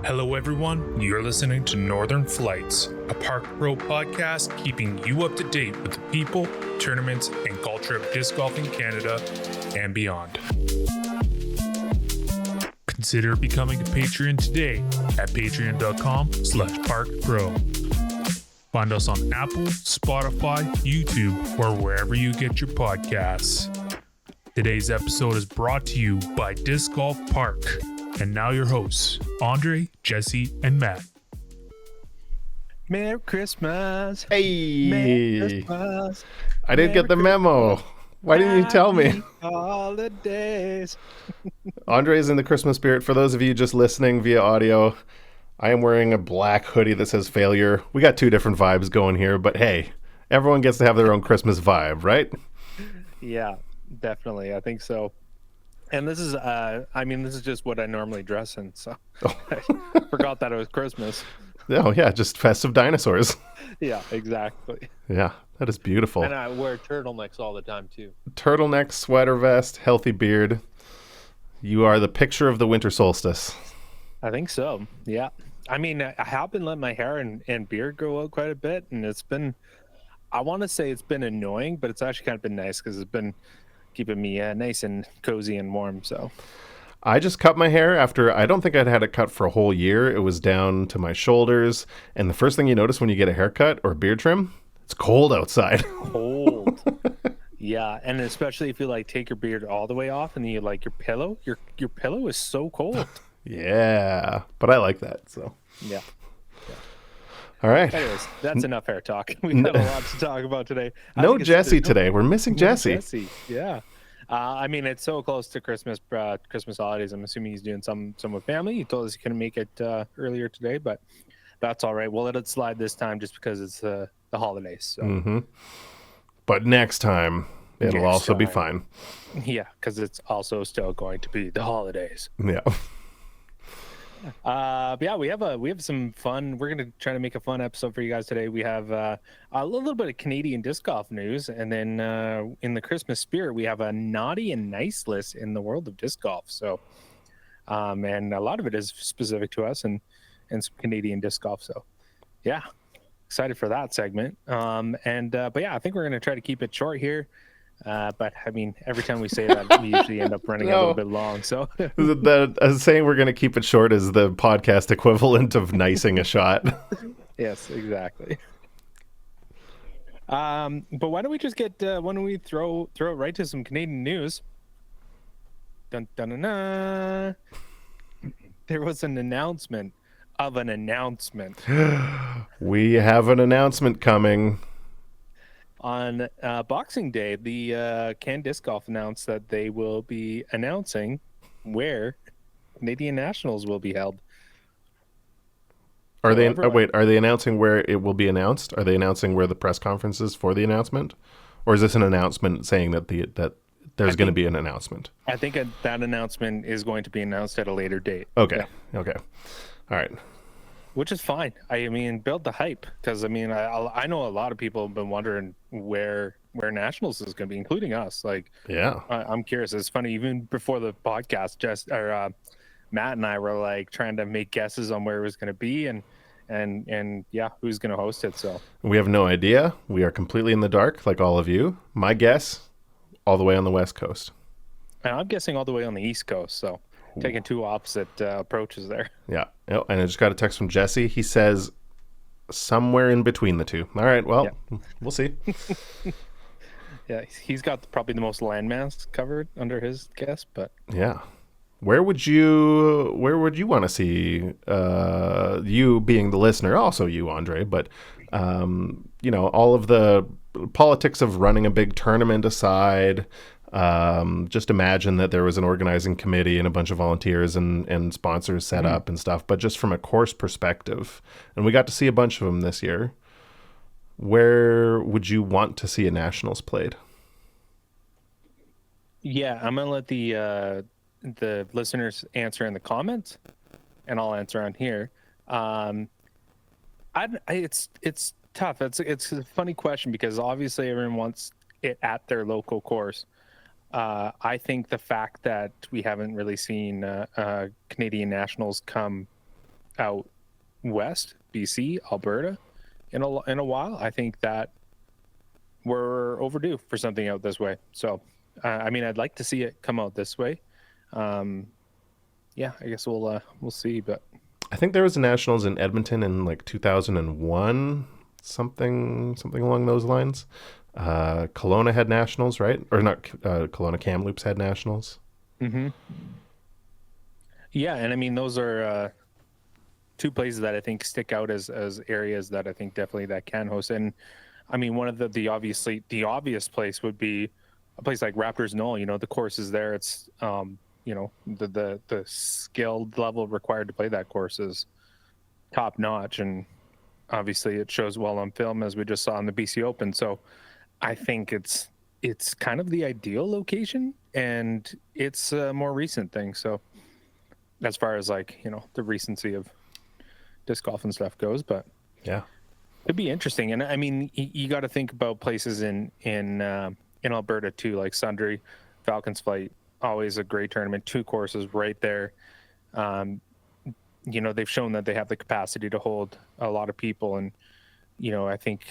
Hello, everyone. You're listening to Northern Flights, a Park Pro podcast keeping you up to date with the people, tournaments, and culture of disc golf in Canada and beyond. Consider becoming a Patreon today at patreon.com/parkpro. Find us on Apple, Spotify, YouTube, or wherever you get your podcasts. Today's episode is brought to you by DiscGolfPark. And now your hosts, Andre, Jesse, and Matt. Merry Christmas. Hey. Merry Christmas. I didn't get the memo. Why didn't you tell me? Holidays. Andre's in the Christmas spirit. For those of you just listening via audio, I am wearing a black hoodie that says failure. We got two different vibes going here, but hey, everyone gets to have their own Christmas vibe, right? Yeah, definitely. I think so. And this is, this is just what I normally dress in, so I forgot that it was Christmas. Oh, yeah, just festive dinosaurs. Yeah, exactly. Yeah, that is beautiful. And I wear turtlenecks all the time, too. Turtleneck, sweater vest, healthy beard. You are the picture of the winter solstice. I think so, yeah. I mean, I have been letting my hair and beard grow out quite a bit, and it's been, I want to say it's been annoying, but it's actually kind of been nice because it's been keeping me nice and cozy and warm. So I just cut my hair after, I don't think I'd had it cut for a whole year. It was down to my shoulders. And the first thing you notice when you get a haircut or beard trim, it's cold outside. Cold. Yeah. And especially if you like take your beard all the way off and you like your pillow is so cold. Yeah. But I like that. So yeah. All right. Anyways, that's enough hair talk. We've got a lot to talk about today. No Jesse today. We're missing Jesse. Yeah. It's so close to Christmas holidays. I'm assuming he's doing some with family. He told us he couldn't make it earlier today, but that's all right. We'll let it slide this time just because it's the holidays. So. Mm-hmm. But next time, it'll also be fine. Yeah, because it's also still going to be the holidays. Yeah. We have some fun. We're gonna try to make a fun episode for you guys today. We have a little bit of Canadian disc golf news, and then in the Christmas spirit, we have a naughty and nice list in the world of disc golf. So, and a lot of it is specific to us and some Canadian disc golf. So, yeah, excited for that segment. But yeah, I think we're gonna try to keep it short here. But I mean, every time we say that, we usually end up running a little bit long. So saying we're going to keep it short is the podcast equivalent of nicing a shot. Yes, exactly. But why don't we just why don't we throw it right to some Canadian news? Dun, dun, dun, dun. There was an announcement of an announcement. We have an announcement coming. On Boxing Day, the Can Disc Golf announced that they will be announcing where Canadian Nationals will be held. Are they announcing where it will be announced? Are they announcing where the press conference is for the announcement? Or is this an announcement saying that there's going to be an announcement? I think that announcement is going to be announced at a later date. Okay. Yeah. Okay. All right. Which is fine. I mean, build the hype, because I mean, I know a lot of people have been wondering where Nationals is going to be, including us. Like, yeah, I'm curious. It's funny. Even before the podcast, Matt and I were like trying to make guesses on where it was going to be, and yeah, who's going to host it. So we have no idea. We are completely in the dark, like all of you. My guess, all the way on the West Coast. And I'm guessing all the way on the East Coast. So. Taking two opposite approaches there. Yeah. Oh, and I just got a text from Jesse. He says somewhere in between the two. All right. Well, We'll see. Yeah. He's got probably the most landmass covered under his guess, but yeah. Where would you want to see you being the listener, also you, Andre, but all of the politics of running a big tournament aside, just imagine that there was an organizing committee and a bunch of volunteers and sponsors set up and stuff, but just from a course perspective, and we got to see a bunch of them this year, where would you want to see a Nationals played? Yeah, I'm gonna let the listeners answer in the comments, and I'll answer on here. It's tough. It's a funny question because obviously everyone wants it at their local course. I think the fact that we haven't really seen Canadian Nationals come out west, BC, Alberta, in a while. I think that we're overdue for something out this way. So, I mean, I'd like to see it come out this way. Yeah, I guess we'll see. But I think there was a nationals in Edmonton in like 2001, something along those lines. Kelowna had nationals, right? Or not? Kelowna Kamloops had nationals. mm-hmm. Yeah, and I mean those are two places that I think stick out as areas that I think definitely that can host. And I mean, one of the obvious place would be a place like Raptors Knoll. You know, the course is there. It's you know, the skilled level required to play that course is top notch, and obviously it shows well on film as we just saw in the BC Open. So I think it's kind of the ideal location, and it's a more recent thing. So as far as like, you know, the recency of disc golf and stuff goes, but yeah, it'd be interesting. And I mean, you got to think about places in Alberta too, like Sundre, Falcons Flight, always a great tournament, 2 courses right there. You know, they've shown that they have the capacity to hold a lot of people, and you know, I think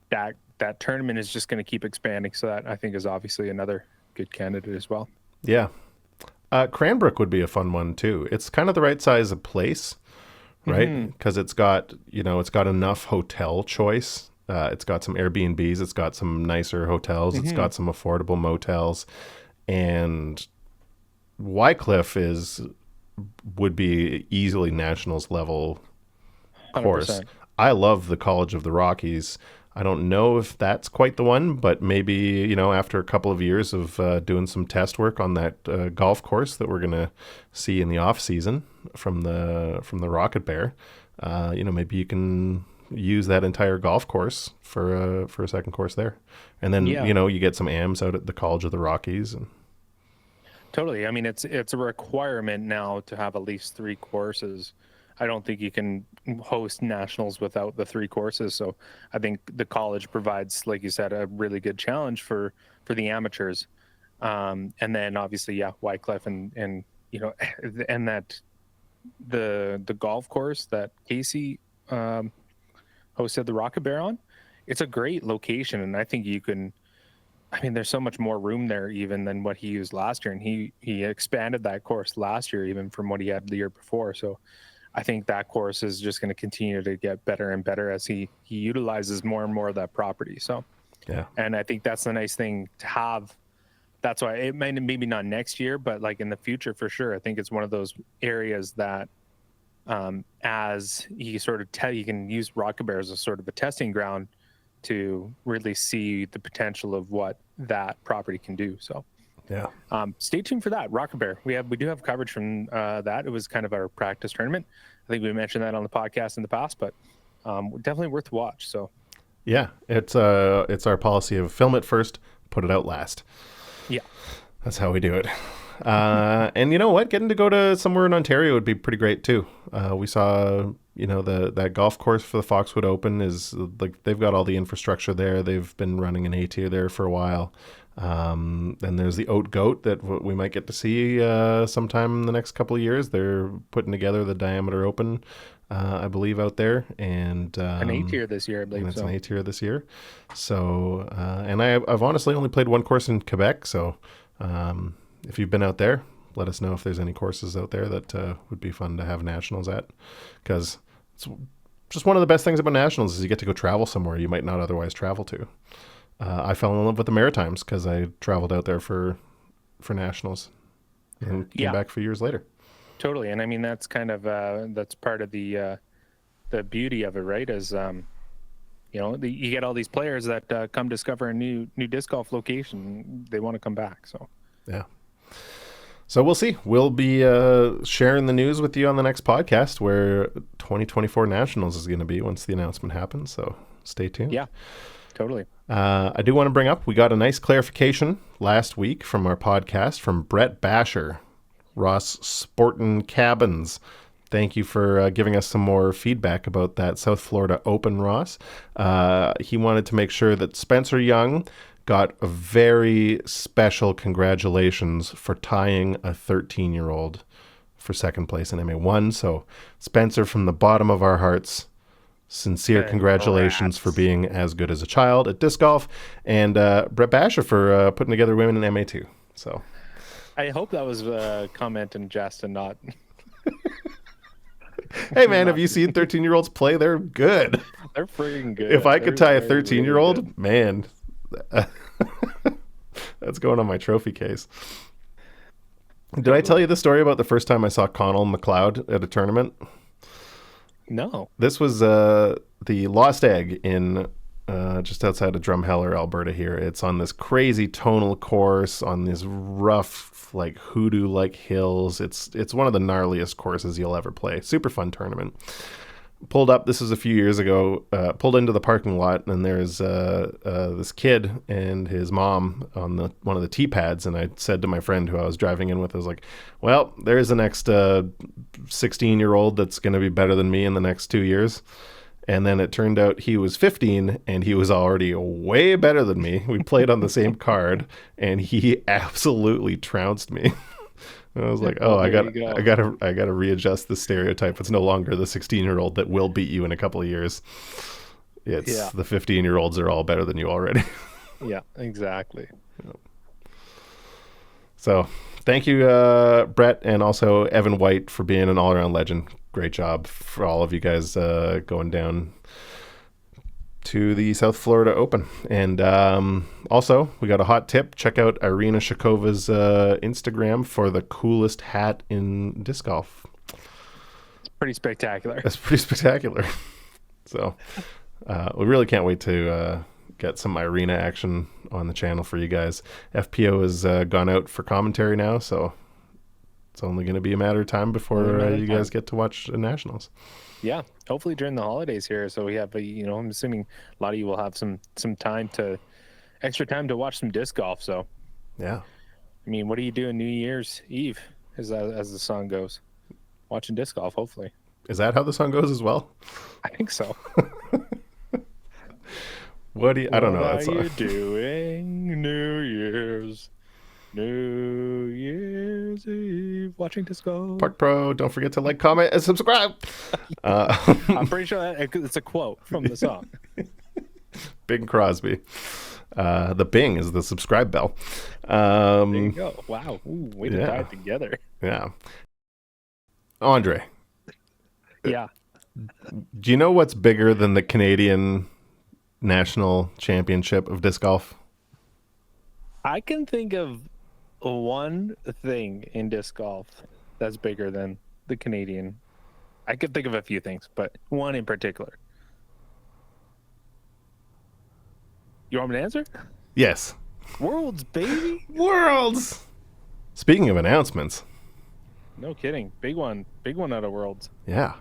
that tournament is just going to keep expanding. So that I think is obviously another good candidate as well. Yeah. Cranbrook would be a fun one too. It's kind of the right size of place, right? Because it's got enough hotel choice. It's got some Airbnbs. It's got some nicer hotels. It's got some affordable motels, and Wycliffe would be easily nationals level course. 100%. I love the College of the Rockies. I don't know if that's quite the one, but maybe, you know, after a couple of years of doing some test work on that golf course that we're going to see in the off season from the Rocket Bear, you know, maybe you can use that entire golf course for a second course there. And then, you know, you get some AMs out at the College of the Rockies. And Totally. I mean, it's a requirement now to have at least 3 courses. I don't think you can host nationals without the 3 courses. So I think the college provides, like you said, a really good challenge for the amateurs. And then obviously, yeah, Wycliffe and you know, and that the golf course that Casey hosted the Rocket Bear on, it's a great location, and I think you can. I mean, there's so much more room there even than what he used last year, and he expanded that course last year even from what he had the year before. So I think that course is just going to continue to get better and better as he utilizes more and more of that property. So yeah, and I think that's the nice thing to have. That's why it may maybe not next year, but like in the future for sure. I think it's one of those areas that as you sort of you can use Rocket Bear as a sort of a testing ground to really see the potential of what that property can do. So yeah, stay tuned for that. Rocket Bear. We do have coverage from that. It was kind of our practice tournament. I think we mentioned that on the podcast in the past, but definitely worth to watch. So yeah, it's our policy of film it first, put it out last. Yeah, that's how we do it. And you know what? Getting to go to somewhere in Ontario would be pretty great too. We saw, you know, that golf course for the Foxwood Open is like they've got all the infrastructure there. They've been running an A-tier there for a while. And there's the Oat Goat that we might get to see sometime in the next couple of years. They're putting together the Diameter Open, I believe, out there, and an A-tier this year, I believe. And it's an A-tier this year. So, and I've honestly only played one course in Quebec, so. If you've been out there, let us know if there's any courses out there that would be fun to have nationals at, because it's just one of the best things about nationals is you get to go travel somewhere you might not otherwise travel to. I fell in love with the Maritimes because I traveled out there for nationals and came back a few years later. Totally, and I mean that's kind of that's part of the beauty of it, right? Is you know, you get all these players that come discover a new disc golf location. They want to come back, so yeah. So we'll see. We'll be sharing the news with you on the next podcast where 2024 Nationals is going to be once the announcement happens. So stay tuned. Yeah, totally. I do want to bring up, we got a nice clarification last week from our podcast from Brett Basher, Ross Sportin Cabins. Thank you for giving us some more feedback about that South Florida Open, Ross. He wanted to make sure that Spencer Young got a very special congratulations for tying a 13-year-old for second place in MA1. So Spencer, from the bottom of our hearts, sincere congratulations for being as good as a child at disc golf, and Brett Basher for putting together women in MA2. So I hope that was a comment in jest and not. Hey man, have you seen 13-year-olds play? They're good. They're freaking good. If I could tie a They're 13-year-old, really good. man, that's going on my trophy case. Did I tell you the story about the first time I saw Connell McLeod at a tournament? No. This was the Lost Egg in just outside of Drumheller, Alberta here. It's on this crazy tonal course on these rough, like hoodoo-like hills. It's one of the gnarliest courses you'll ever play. Super fun tournament. Pulled up, this was a few years ago, pulled into the parking lot, and there's this kid and his mom on one of the tee pads, and I said to my friend who I was driving in with, I was like, well, there's the next 16-year-old that's going to be better than me in the next 2 years. And then it turned out he was 15, and he was already way better than me. We played on the same card, and he absolutely trounced me. And I was like, oh, I gotta readjust the stereotype. It's no longer the 16-year-old that will beat you in a couple of years. It's the 15-year-olds are all better than you already. Yeah, exactly. So thank you, Brett, and also Evan White for being an all-around legend. Great job for all of you guys going down to the South Florida Open. And also, we got a hot tip. Check out Irina Shakova's Instagram for the coolest hat in disc golf. It's pretty spectacular. That's pretty spectacular. So we really can't wait to get some Irina action on the channel for you guys. FPO has gone out for commentary now, so it's only going to be a matter of time before you guys get to watch the Nationals. Yeah, hopefully during the holidays here. So we have, I'm assuming a lot of you will have some extra time to watch some disc golf. So, yeah. I mean, what are you doing New Year's Eve, as the song goes? Watching disc golf, hopefully. Is that how the song goes as well? I think so. I don't know that song. What are you doing New Year's Eve? Watching disc golf. Park Pro, don't forget to like, comment, and subscribe. I'm pretty sure it's a quote from the song. Bing Crosby. The Bing is the subscribe bell. There you go. Wow. Ooh, way to tie it together. Yeah. Andre. Yeah. Do you know what's bigger than the Canadian National Championship of disc golf? I can think of one thing in disc golf that's bigger than the Canadian. I could think of a few things, but one in particular. You want me to answer? Yes. Worlds, baby. Worlds. Speaking of announcements. No kidding. Big one out of Worlds. Yeah.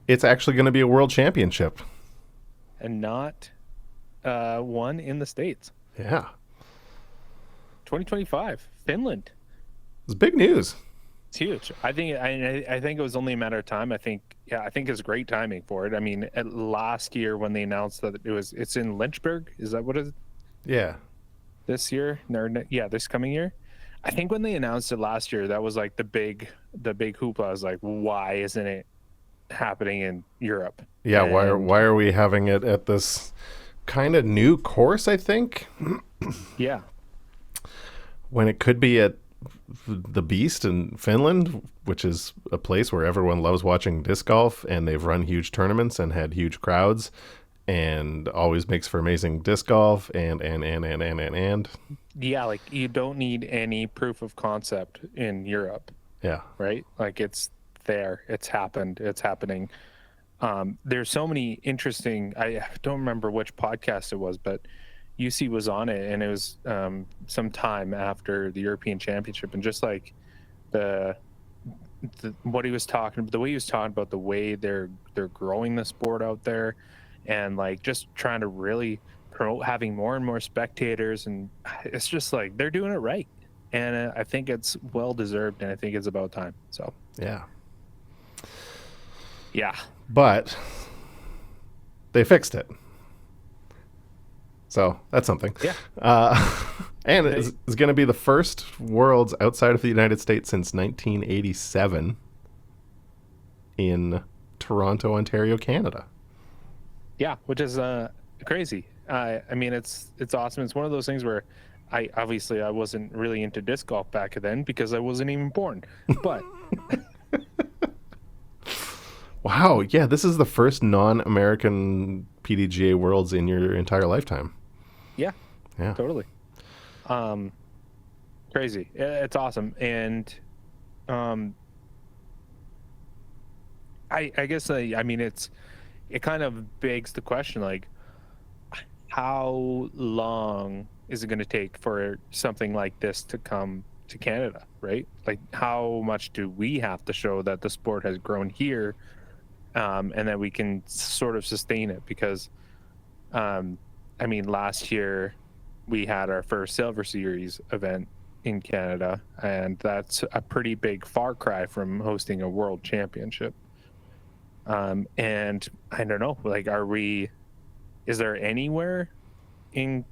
It's actually going to be a world championship. And not one in the States. Yeah. 2025, Finland. It's big news. It's huge. I think it was only a matter of time. I think it's great timing for it. I mean, last year when they announced that it's in Lynchburg, is that what it is? Yeah. This year? This coming year. I think when they announced it last year, that was like the big hoopla. I was like, why isn't it happening in Europe? Yeah, why are we having it at this kind of new course, I think? Yeah. When it could be at the Beast in Finland, which is a place where everyone loves watching disc golf, and they've run huge tournaments and had huge crowds and always makes for amazing disc golf and. Yeah, like you don't need any proof of concept in Europe. Yeah. Right? Like it's there. It's happened. It's happening. There's so many interesting, I don't remember which podcast it was, but UC was on it, and it was some time after the European Championship, and just like the way he was talking about the way they're growing the sport out there, and like just trying to really promote having more and more spectators, and it's just like they're doing it right, and I think it's well deserved, and I think it's about time. So yeah, but they fixed it. So that's something. Yeah. And it's going to be the first Worlds outside of the United States since 1987 in Toronto, Ontario, Canada. Yeah, which is crazy. I mean, it's awesome. It's one of those things where I wasn't really into disc golf back then because I wasn't even born. But wow, yeah, this is the first non-American PDGA Worlds in your entire lifetime. Yeah, Yeah, totally. Crazy. It's awesome. And I guess I mean it kind of begs the question, like, how long is it going to take for something like this to come to Canada, right? Like, how much do we have to show that the sport has grown here, and that we can sort of sustain it? Because I mean, last year we had our first Silver Series event in Canada, and that's a pretty big far cry from hosting a world championship. And I don't know, like, is there anywhere in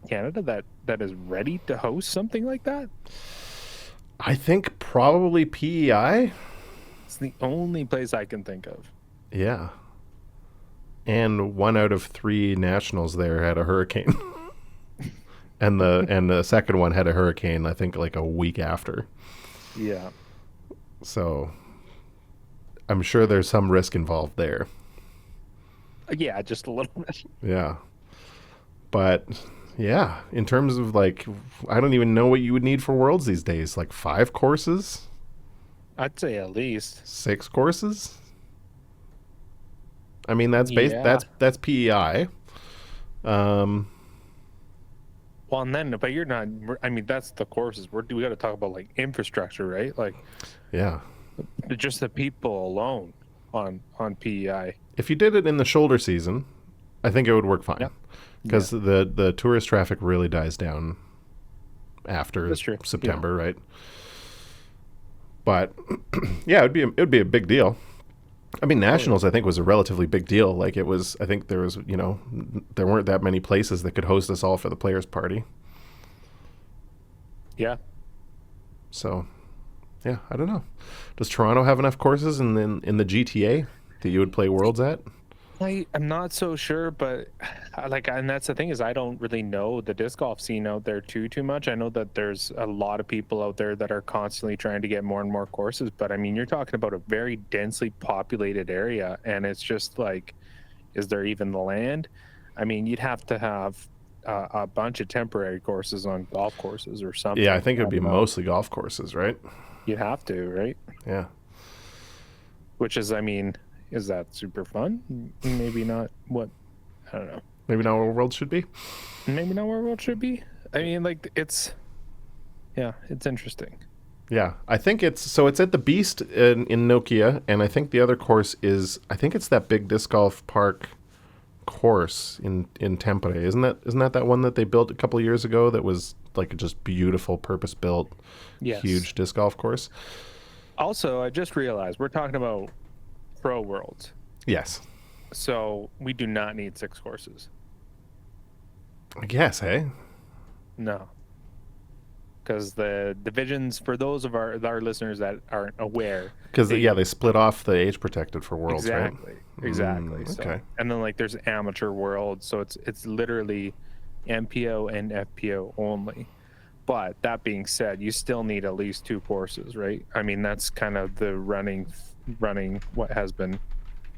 Canada that is ready to host something like that? I think probably PEI. It's the only place I can think of. Yeah. And 1 out of 3 nationals there had a hurricane. and the second one had a hurricane, I think, like a week after. Yeah. So I'm sure there's some risk involved there. Yeah, just a little bit. Yeah. But yeah, in terms of, like, I don't even know what you would need for Worlds these days. Like 5 courses? I'd say at least 6 courses? I mean, that's that's PEI. Well, and then, but you're not. I mean, that's the courses. We got to talk about, like, infrastructure, right? Like, Yeah. just the people alone on PEI. If you did it in the shoulder season, I think it would work fine. Yep. Because the tourist traffic really dies down after That's true. September, right? But yeah, it would be a big deal. I mean, nationals, I think, was a relatively big deal. Like, it was, I think there was, there weren't that many places that could host us all for the players' party. Yeah. So, yeah, I don't know. Does Toronto have enough courses in the GTA that you would play Worlds at? I'm not so sure, but and that's the thing, is I don't really know the disc golf scene out there too much. I know that there's a lot of people out there that are constantly trying to get more and more courses, but I mean, you're talking about a very densely populated area, and it's just like, is there even the land? I mean, you'd have to have a bunch of temporary courses on golf courses or something. Yeah, I think it would be mostly golf courses, right? You'd have to, right? Yeah. Which is, I mean, is that super fun? Maybe not. What? I don't know. Maybe not where Worlds should be. Maybe not where World should be. I mean, like, it's interesting. Yeah, I think it's at the Beast in Nokia, and I think the other course is, I think it's that big disc golf park course in Tampere. Isn't that one that they built a couple of years ago that was like a just beautiful purpose built, Yes. huge disc golf course? Also, I just realized we're talking about Pro Worlds, Yes, so we do not need 6 courses. I guess. Hey, No, because the divisions, for those of our listeners that aren't aware, because they split off the age protected for Worlds, exactly, right? exactly. So, okay. and then, like, there's amateur worlds, so it's literally MPO and FPO only. But that being said, you still need at least 2 courses, right? I mean, that's kind of the running what has been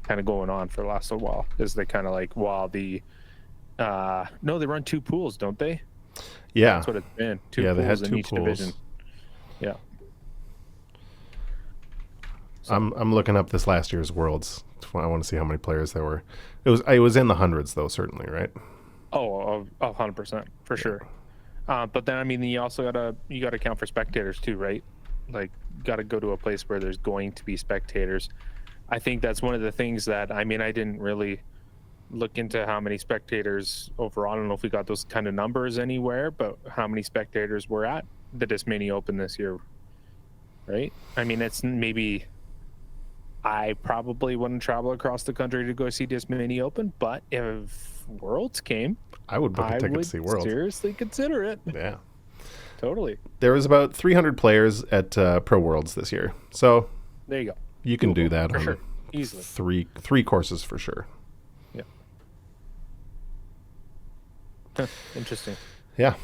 kind of going on for the last little while, is they kind of, like, while the no, they run 2 pools, don't they? Yeah, That's what it's been. 2 yeah, pools they had in 2 each pools. division. Yeah. So, I'm looking up this last year's Worlds. I want to see how many players there were. It was in the hundreds though, certainly, right? oh, 100% for sure. But then, I mean, you also gotta count for spectators too, right? Like, gotta go to a place where there's going to be spectators. I think that's one of the things that, I mean, I didn't really look into how many spectators overall. I don't know if we got those kind of numbers anywhere, but how many spectators were at the Disc Mini Open this year, right? I mean, it's maybe, I probably wouldn't travel across the country to go see Disc Mini Open, but if Worlds came, I would book a I ticket would to see Worlds. seriously consider it. Yeah. totally. There was about 300 players at Pro Worlds this year, so There you go. you can do that for on sure, easily. three courses for sure. Yeah. Interesting. Yeah,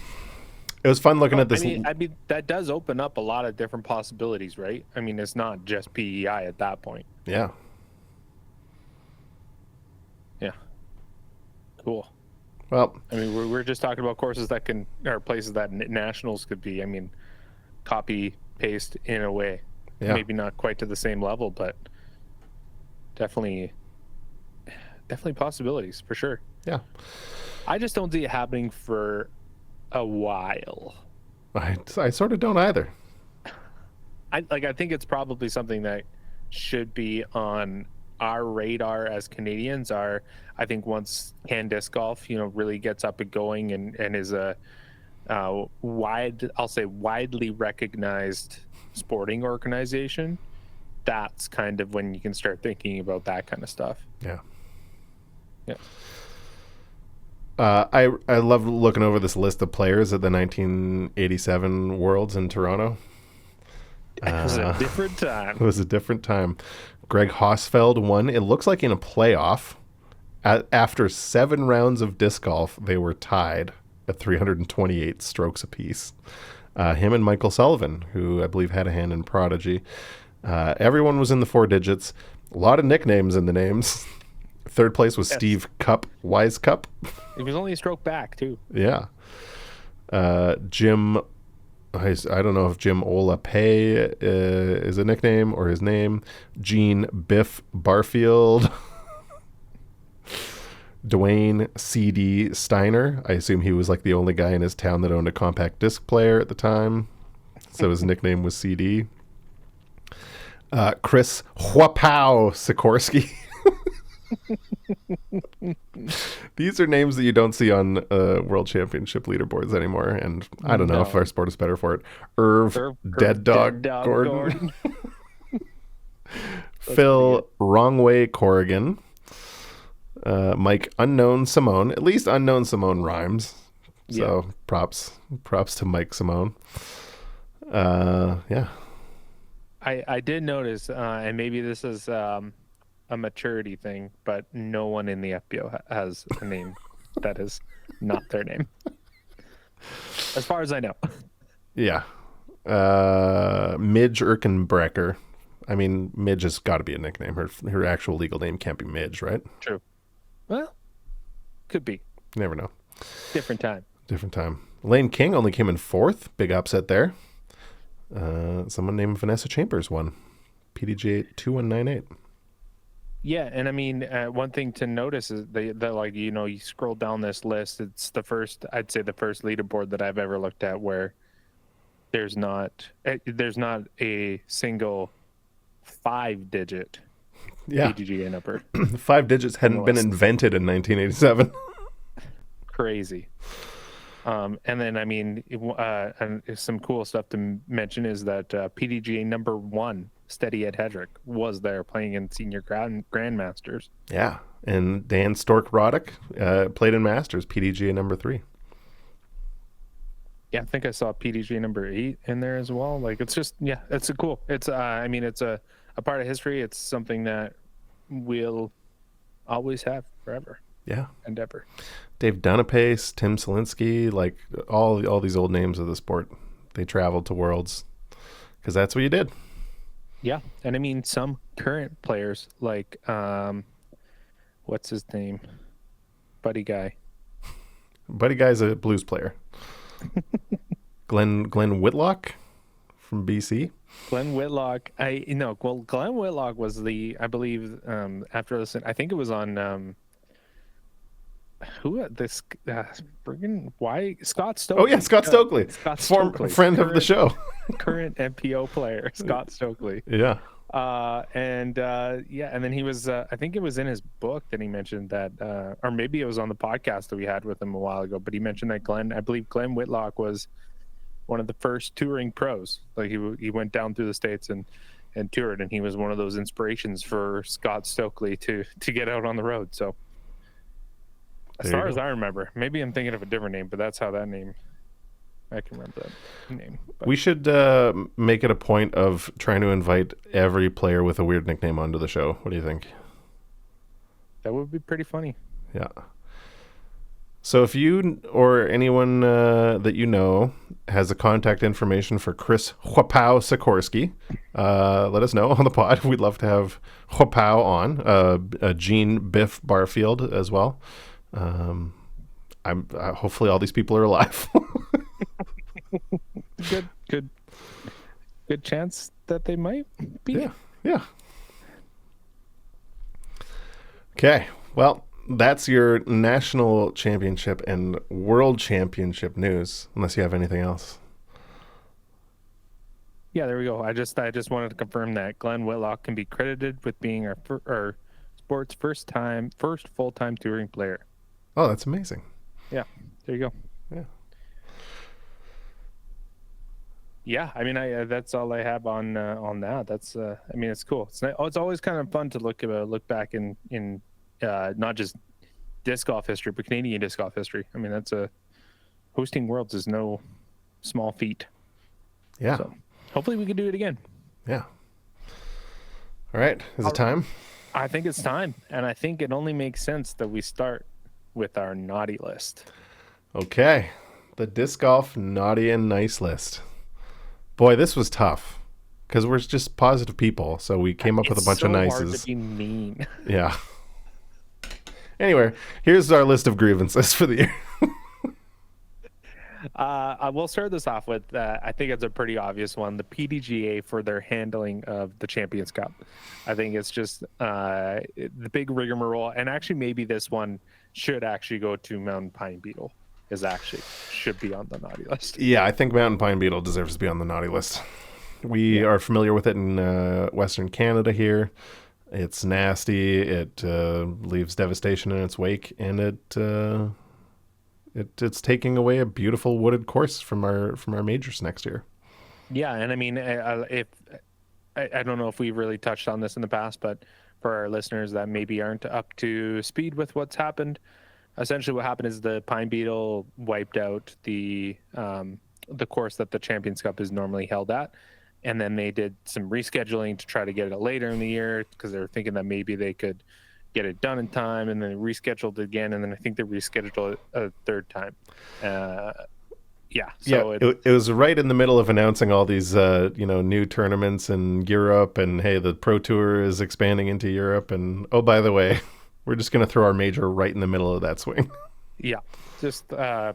it was fun looking at this. I mean, that does open up a lot of different possibilities, right? I mean, it's not just PEI at that point. Yeah, Yeah. Cool. well, I mean, we're just talking about courses that can, or places that nationals could be. I mean, copy paste in a way. Yeah. Maybe not quite to the same level, but definitely possibilities for sure. yeah. I just don't see it happening for a while. I sort of don't either. I think it's probably something that should be on our radar as Canadians. I think once Can Disc Golf, really gets up and going and is a widely recognized sporting organization, that's kind of when you can start thinking about that kind of stuff. Yeah. Yeah. I love looking over this list of players at the 1987 Worlds in Toronto. It was a different time. It was a different time. Greg Hosfeld won. It looks like in a playoff. After 7 rounds of disc golf, they were tied at 328 strokes apiece. Him and Michael Sullivan, who I believe had a hand in Prodigy. Everyone was in the 4 digits. A lot of nicknames in the names. Third place was Steve Cup, Wise Cup. He was only a stroke back, too. Yeah. Jim, I don't know if Jim Olape is a nickname or his name. Gene Biff Barfield. Dwayne C.D. Steiner. I assume he was like the only guy in his town that owned a compact disc player at the time. So his nickname was CD. Chris Huapow Sikorsky. These are names that you don't see on World Championship leaderboards anymore, and I don't know if our sport is better for it. Irv Dead Dog Gordon. Phil Wrongway Corrigan. Mike Unknown Simone. At least Unknown Simone rhymes. So Yeah. props to Mike Simone. Yeah. I did notice, and maybe this is a maturity thing, but no one in the FPO has a name that is not their name, as far as I know. Yeah. Midge Erkenbrecker. I mean, Midge has got to be a nickname. Her actual legal name can't be Midge, right? True. Well, could be. You never know. Different time. Different time. Lane King only came in 4th. Big upset there. Someone named Vanessa Chambers won. PDGA 2198. Yeah, and I mean, one thing to notice is that like, you scroll down this list, it's the first leaderboard that I've ever looked at where there's not a single 5-digit PDGA number. 5 digits hadn't been invented in 1987. Crazy. And then, I mean, and some cool stuff to mention is that PDGA number 1, Steady Ed Hedrick, was there playing in senior grandmasters. Yeah, and Dan Stork Roddick played in Masters, PDGA number 3. Yeah, I think I saw PDGA number 8 in there as well. Like, it's just, yeah, it's cool. It's, I mean, it's a part of history. It's something that we'll always have forever. Yeah. And ever. Dave Dunapace, Tim Selinsky, like all these old names of the sport. They traveled to Worlds because that's what you did. Yeah, and I mean, some current players like, what's his name? Buddy Guy. Buddy Guy's a blues player. Glenn Whitlock from BC. Glenn Whitlock. Glenn Whitlock was I believe, after this, I think it was on, Scott Stokely. Oh yeah, Scott Stokely. Scott Stokely. Friend of the show. Current MPO player, Scott Stokely. Yeah. And then he was, I think it was in his book that he mentioned that, or maybe it was on the podcast that we had with him a while ago, but he mentioned that I believe Glenn Whitlock was one of the first touring pros. Like he went down through the States and toured, and he was one of those inspirations for Scott Stokely to get out on the road. So as far as I remember, maybe I'm thinking of a different name, but that's how that name I can remember that name. But We should make it a point of trying to invite every player with a weird nickname onto the show. What do you think? that would be pretty funny. Yeah. So if you or anyone that you know has a contact information for Chris Whapow Sikorsky, let us know on the pod. We'd love to have Whapow on. Gene Biff Barfield as well. Hopefully all these people are alive. Good chance that they might be. Yeah. Okay. Well, that's your national championship and world championship news, unless you have anything else. Yeah, there we go. I just wanted to confirm that Glenn Whitlock can be credited with being our sport's first full-time touring player. Oh, that's amazing. Yeah, there you go. Yeah. Yeah, I mean, that's all I have on that. That's I mean, it's cool. It's always kind of fun to look back in not just disc golf history, but Canadian disc golf history. I mean, hosting Worlds is no small feat. Yeah. So hopefully we can do it again. Yeah. All right. Is it time? I think it's time, and I think it only makes sense that we start with our naughty list. Okay. The disc golf naughty and nice list. Boy, this was tough because we're just positive people. So we came up with a bunch of nices. It's so hard to be mean. Yeah. Anyway, here's our list of grievances for the year. I will start this off with, I think it's a pretty obvious one, the PDGA for their handling of the Champions Cup. I think it's just the big rigmarole, and actually maybe this one should actually go to Mountain Pine Beetle, should be on the naughty list. Yeah, I think Mountain Pine Beetle deserves to be on the naughty list. We are familiar with it in Western Canada here. It's nasty. It leaves devastation in its wake, and it's taking away a beautiful wooded course from our majors next year. Yeah, and I mean, if I don't know if we really touched on this in the past, but for our listeners that maybe aren't up to speed with what's happened, essentially what happened is the Pine Beetle wiped out the course that the Champions Cup is normally held at. And then they did some rescheduling to try to get it later in the year because they were thinking that maybe they could get it done in time, and then they rescheduled it again, and then I think they rescheduled it a third time. So it was right in the middle of announcing all these new tournaments in Europe, and hey, the Pro Tour is expanding into Europe, and oh, by the way, we're just going to throw our major right in the middle of that swing. Yeah, just major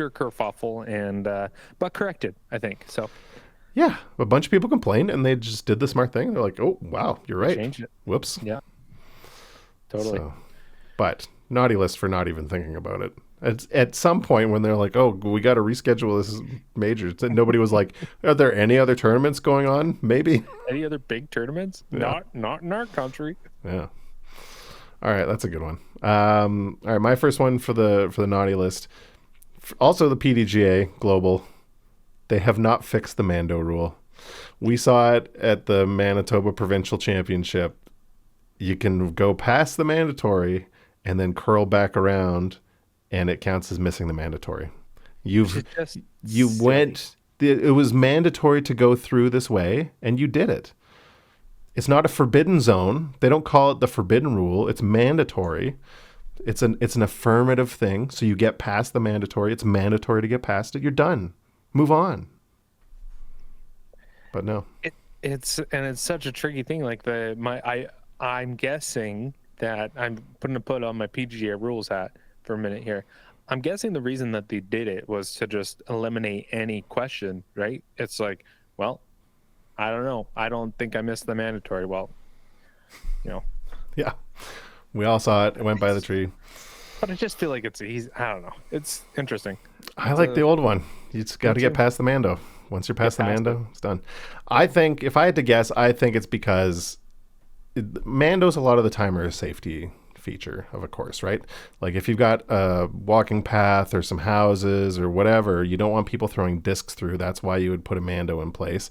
kerfuffle, and but corrected, I think. So yeah, a bunch of people complained, and they just did the smart thing. They're like, oh, wow, you're right. Changed it. Whoops. Yeah, totally. So, but naughty list for not even thinking about it. At some point when they're like, oh, we got to reschedule this major, nobody was like, are there any other tournaments going on? Maybe. Any other big tournaments? Yeah. Not in our country. Yeah. All right, that's a good one. All right, my first one for the naughty list. Also, the PDGA Global. They have not fixed the Mando rule. We saw it at the Manitoba Provincial Championship. You can go past the mandatory and then curl back around, and it counts as missing the mandatory. It was mandatory to go through this way, and you did it. It's not a forbidden zone. They don't call it the forbidden rule. It's mandatory. It's an affirmative thing. So you get past the mandatory. It's mandatory to get past it. You're done. Move on. But no. It's such a tricky thing. Like I'm guessing that I'm putting a put on my PGA rules hat for a minute here. I'm guessing the reason that they did it was to just eliminate any question, right? It's like, well, I don't know. I don't think I missed the mandatory. Well, Yeah. We all saw it. It went by the tree. But I just feel like it's easy. I don't know. It's interesting. I like the old one. You just got to get past the Mando. Once you're past the Mando, it's done. I think, if I had to guess, I think it's because Mandos a lot of the time are a safety feature of a course, right? Like if you've got a walking path or some houses or whatever, you don't want people throwing discs through. That's why you would put a Mando in place.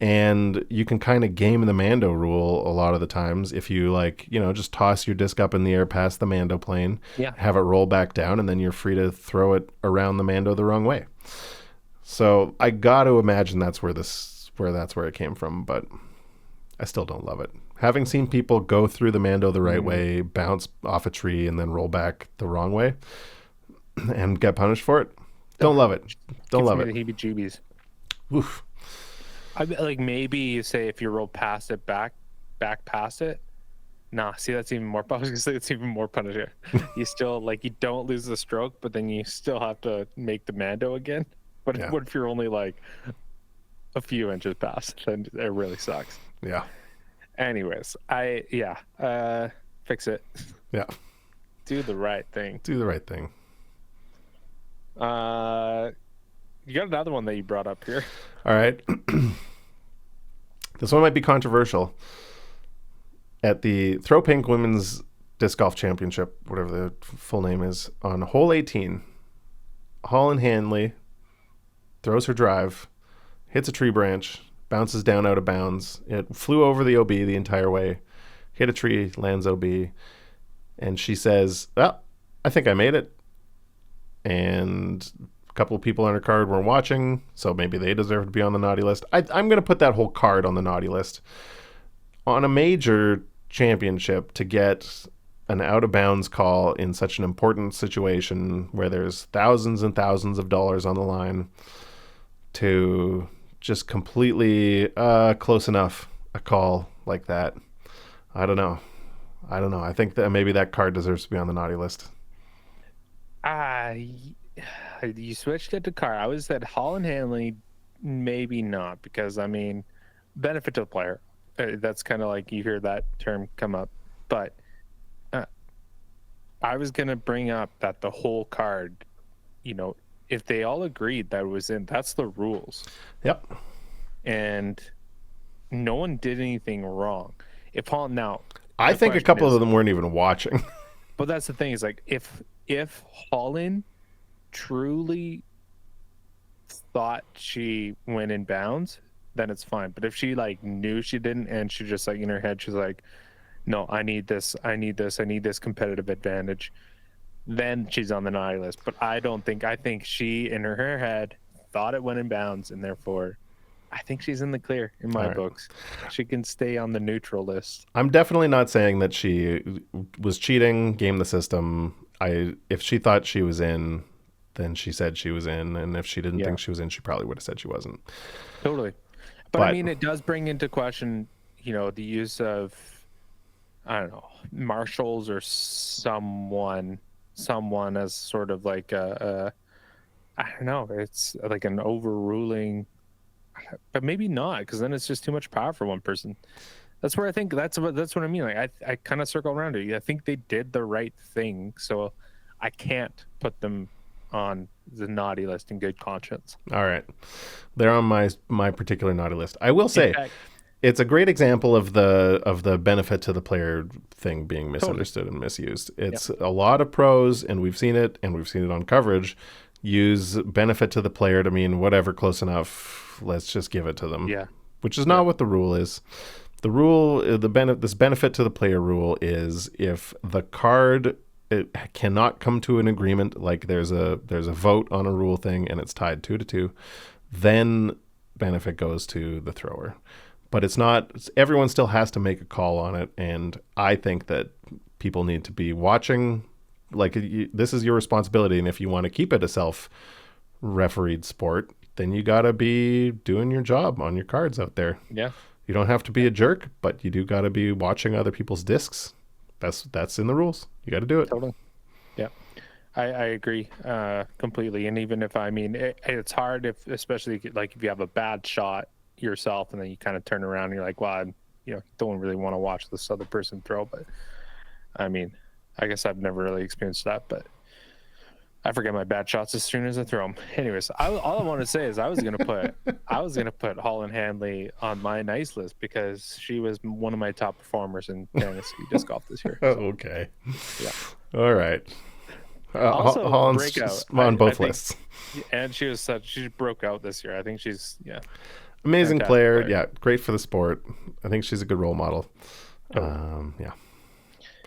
And you can kind of game the Mando rule a lot of the times if you like, just toss your disc up in the air past the Mando plane, have it roll back down, and then you're free to throw it around the Mando the wrong way. So I got to imagine that's where it came from, but I still don't love it. Having seen people go through the Mando the right way, bounce off a tree, and then roll back the wrong way, and get punished for it, don't love it. Don't love it. The heebie-jeebies. Oof. I like maybe you say if you roll past it, back past it. Nah, see that's even more. I was gonna say it's even more punishing. You still you don't lose the stroke, but then you still have to make the Mando again. But what if you're only like a few inches past? Then it really sucks. Yeah. Anyways, fix it. Yeah. Do the right thing. Do the right thing. You got another one that you brought up here. All right. This one might be controversial. At the Throw Pink Women's Disc Golf Championship, whatever the full name is, on hole 18, Holland Hanley throws her drive, hits a tree branch, bounces down out of bounds. It flew over the OB the entire way, hit a tree, lands OB, and she says, "Well, I think I made it." And a couple of people on her card weren't watching, so maybe they deserve to be on the naughty list. I'm going to put that whole card on the naughty list. On a major championship, to get an out-of-bounds call in such an important situation where there's thousands and thousands of dollars on the line, to just completely close enough a call like that, I don't know. I think that maybe that card deserves to be on the naughty list. You switched it to car. I was at Holland Hanley, maybe not, because benefit to the player. That's kind of like you hear that term come up, but I was gonna bring up that the whole card, if they all agreed that it was in, that's the rules. Yep. And no one did anything wrong. If Holland now, I think a couple of them weren't even watching. But that's the thing is if Holland truly thought she went in bounds, then it's fine. But if she knew she didn't, and she just in her head she's like, no, I need this competitive advantage, then she's on the naughty list. But I think she in her head thought it went in bounds, and therefore I think she's in the clear in my books. She can stay on the neutral list. I'm definitely not saying that she was cheating, game the system. If she thought she was in, then she said she was in, and if she didn't think she was in, she probably would have said she wasn't. Totally. But it does bring into question, the use of, I don't know, marshals or someone as sort of like I don't know, it's like an overruling, but maybe not, because then it's just too much power for one person. That's where I think that's what I mean. I kind of circle around it. I think they did the right thing, so I can't put them on the naughty list in good conscience. All right, they're on my particular naughty list. I will say, it's a great example of the benefit to the player thing being misunderstood and misused. It's a lot of pros, and we've seen it on coverage, use benefit to the player to mean whatever, close enough, let's just give it to them. Yeah. Which is not what the rule is. The rule, this benefit to the player rule is if the card cannot come to an agreement, like there's a vote on a rule thing and it's tied 2-2, then benefit goes to the thrower. But it's not, everyone still has to make a call on it, and I think that people need to be watching. This is your responsibility, and if you want to keep it a self-refereed sport, then you got to be doing your job on your cards out there. Yeah. You don't have to be a jerk, but you do got to be watching other people's discs. That's in the rules. You got to do it. Totally. Yeah. I agree completely. And even if, it's hard especially if you have a bad shot yourself, and then you kind of turn around and you're like, well, don't really want to watch this other person throw. But I guess I've never really experienced that, but I forget my bad shots as soon as I throw them. Anyways, all I want to say is I was gonna put Holland Hanley on my nice list because she was one of my top performers in fantasy disc golf this year. So. Okay. Yeah. All right. Also, Holland's breakout on both lists. And she broke out this year. I think she's Amazing Fantastic player. Yeah, great for the sport. I think she's a good role model. Yeah.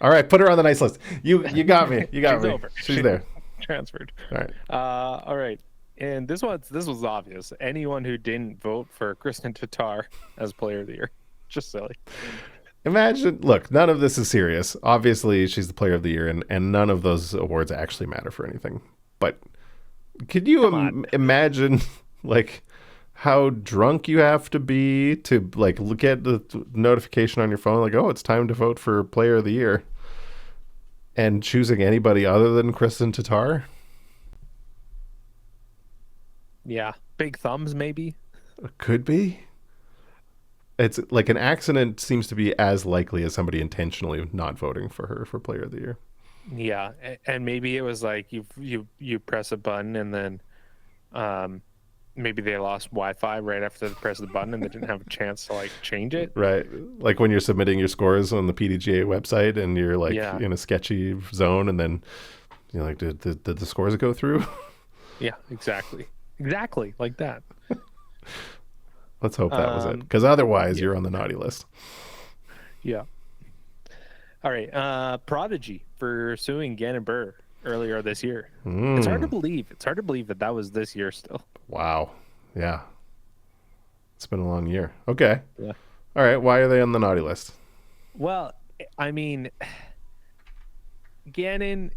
All right, put her on the nice list. You got me. You got She's me. over. She's there. Transferred. All right. All right. And this was obvious. Anyone who didn't vote for Kristen Tatar as Player of the Year, just silly. Imagine, look, none of this is serious. Obviously, she's the player of the year, and none of those awards actually matter for anything. But could you imagine, like, how drunk you have to be to, like, look at the notification on your phone, like, oh, it's time to vote for player of the year, and choosing anybody other than Kristen Tatar? Yeah. Big thumbs, maybe. Could be. It's like an accident seems to be as likely as somebody intentionally not voting for her for player of the year. Yeah, and maybe it was like you press a button and then maybe they lost Wi-Fi right after they pressed the button and they didn't have a chance to like change it. Right. Like when you're submitting your scores on the PDGA website and you're like in a sketchy zone and then you're like, did the scores go through? Yeah, exactly like that. Let's hope that was it, because otherwise you're on the naughty list. Yeah. All right. Prodigy for suing Gannon Burr earlier this year. It's hard to believe. It's hard to believe that was this year still. Wow. Yeah. It's been a long year. Okay. Yeah. All right. Why are they on the naughty list? Well, I mean, Gannon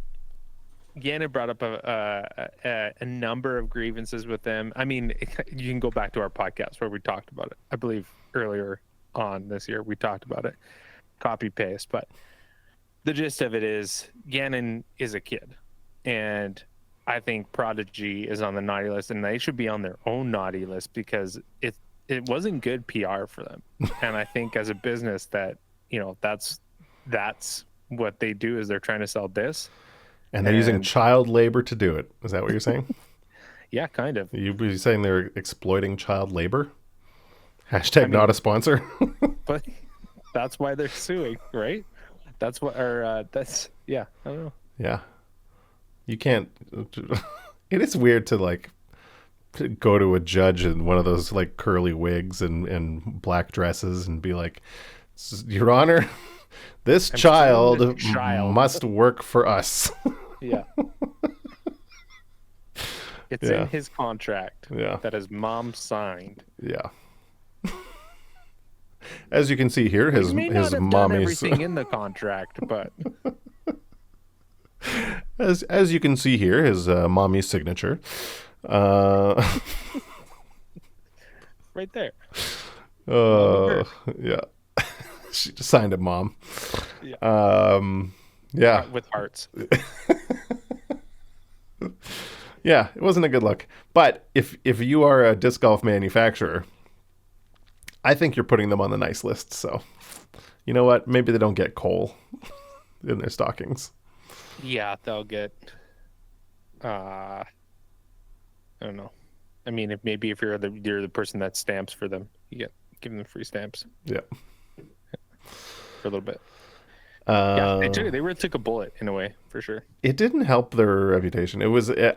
brought up a number of grievances with them. I mean, you can go back to our podcast where we talked about it. I believe earlier on this year we talked about it. Copy paste, but the gist of it is Gannon is a kid, and I think Prodigy is on the naughty list, and they should be on their own naughty list because it wasn't good PR for them. And I think as a business that that's what they do is they're trying to sell this. And they're using child labor to do it. Is that what you're saying? Yeah, kind of. You're saying they're exploiting child labor? Hashtag not a sponsor. But that's why they're suing, right? That's what, or yeah, I don't know. Yeah. You can't, it is weird to like to go to a judge in one of those like curly wigs and black dresses and be like, Your Honor, this child must work for us. Yeah. It's in his contract that his mom signed. Yeah. As you can see here, his mommy's done everything in the contract, but as you can see here, his mommy's signature. Right there. Yeah. She just signed it, Mom. Yeah. Yeah. With hearts. Yeah, it wasn't a good look. But if you are a disc golf manufacturer, I think you're putting them on the nice list. So, you know what? Maybe they don't get coal in their stockings. Yeah, they'll get. I don't know. I mean, if you're the person that stamps for them, give them free stamps. Yeah. For a little bit. Yeah, they really took a bullet in a way, for sure. It didn't help their reputation.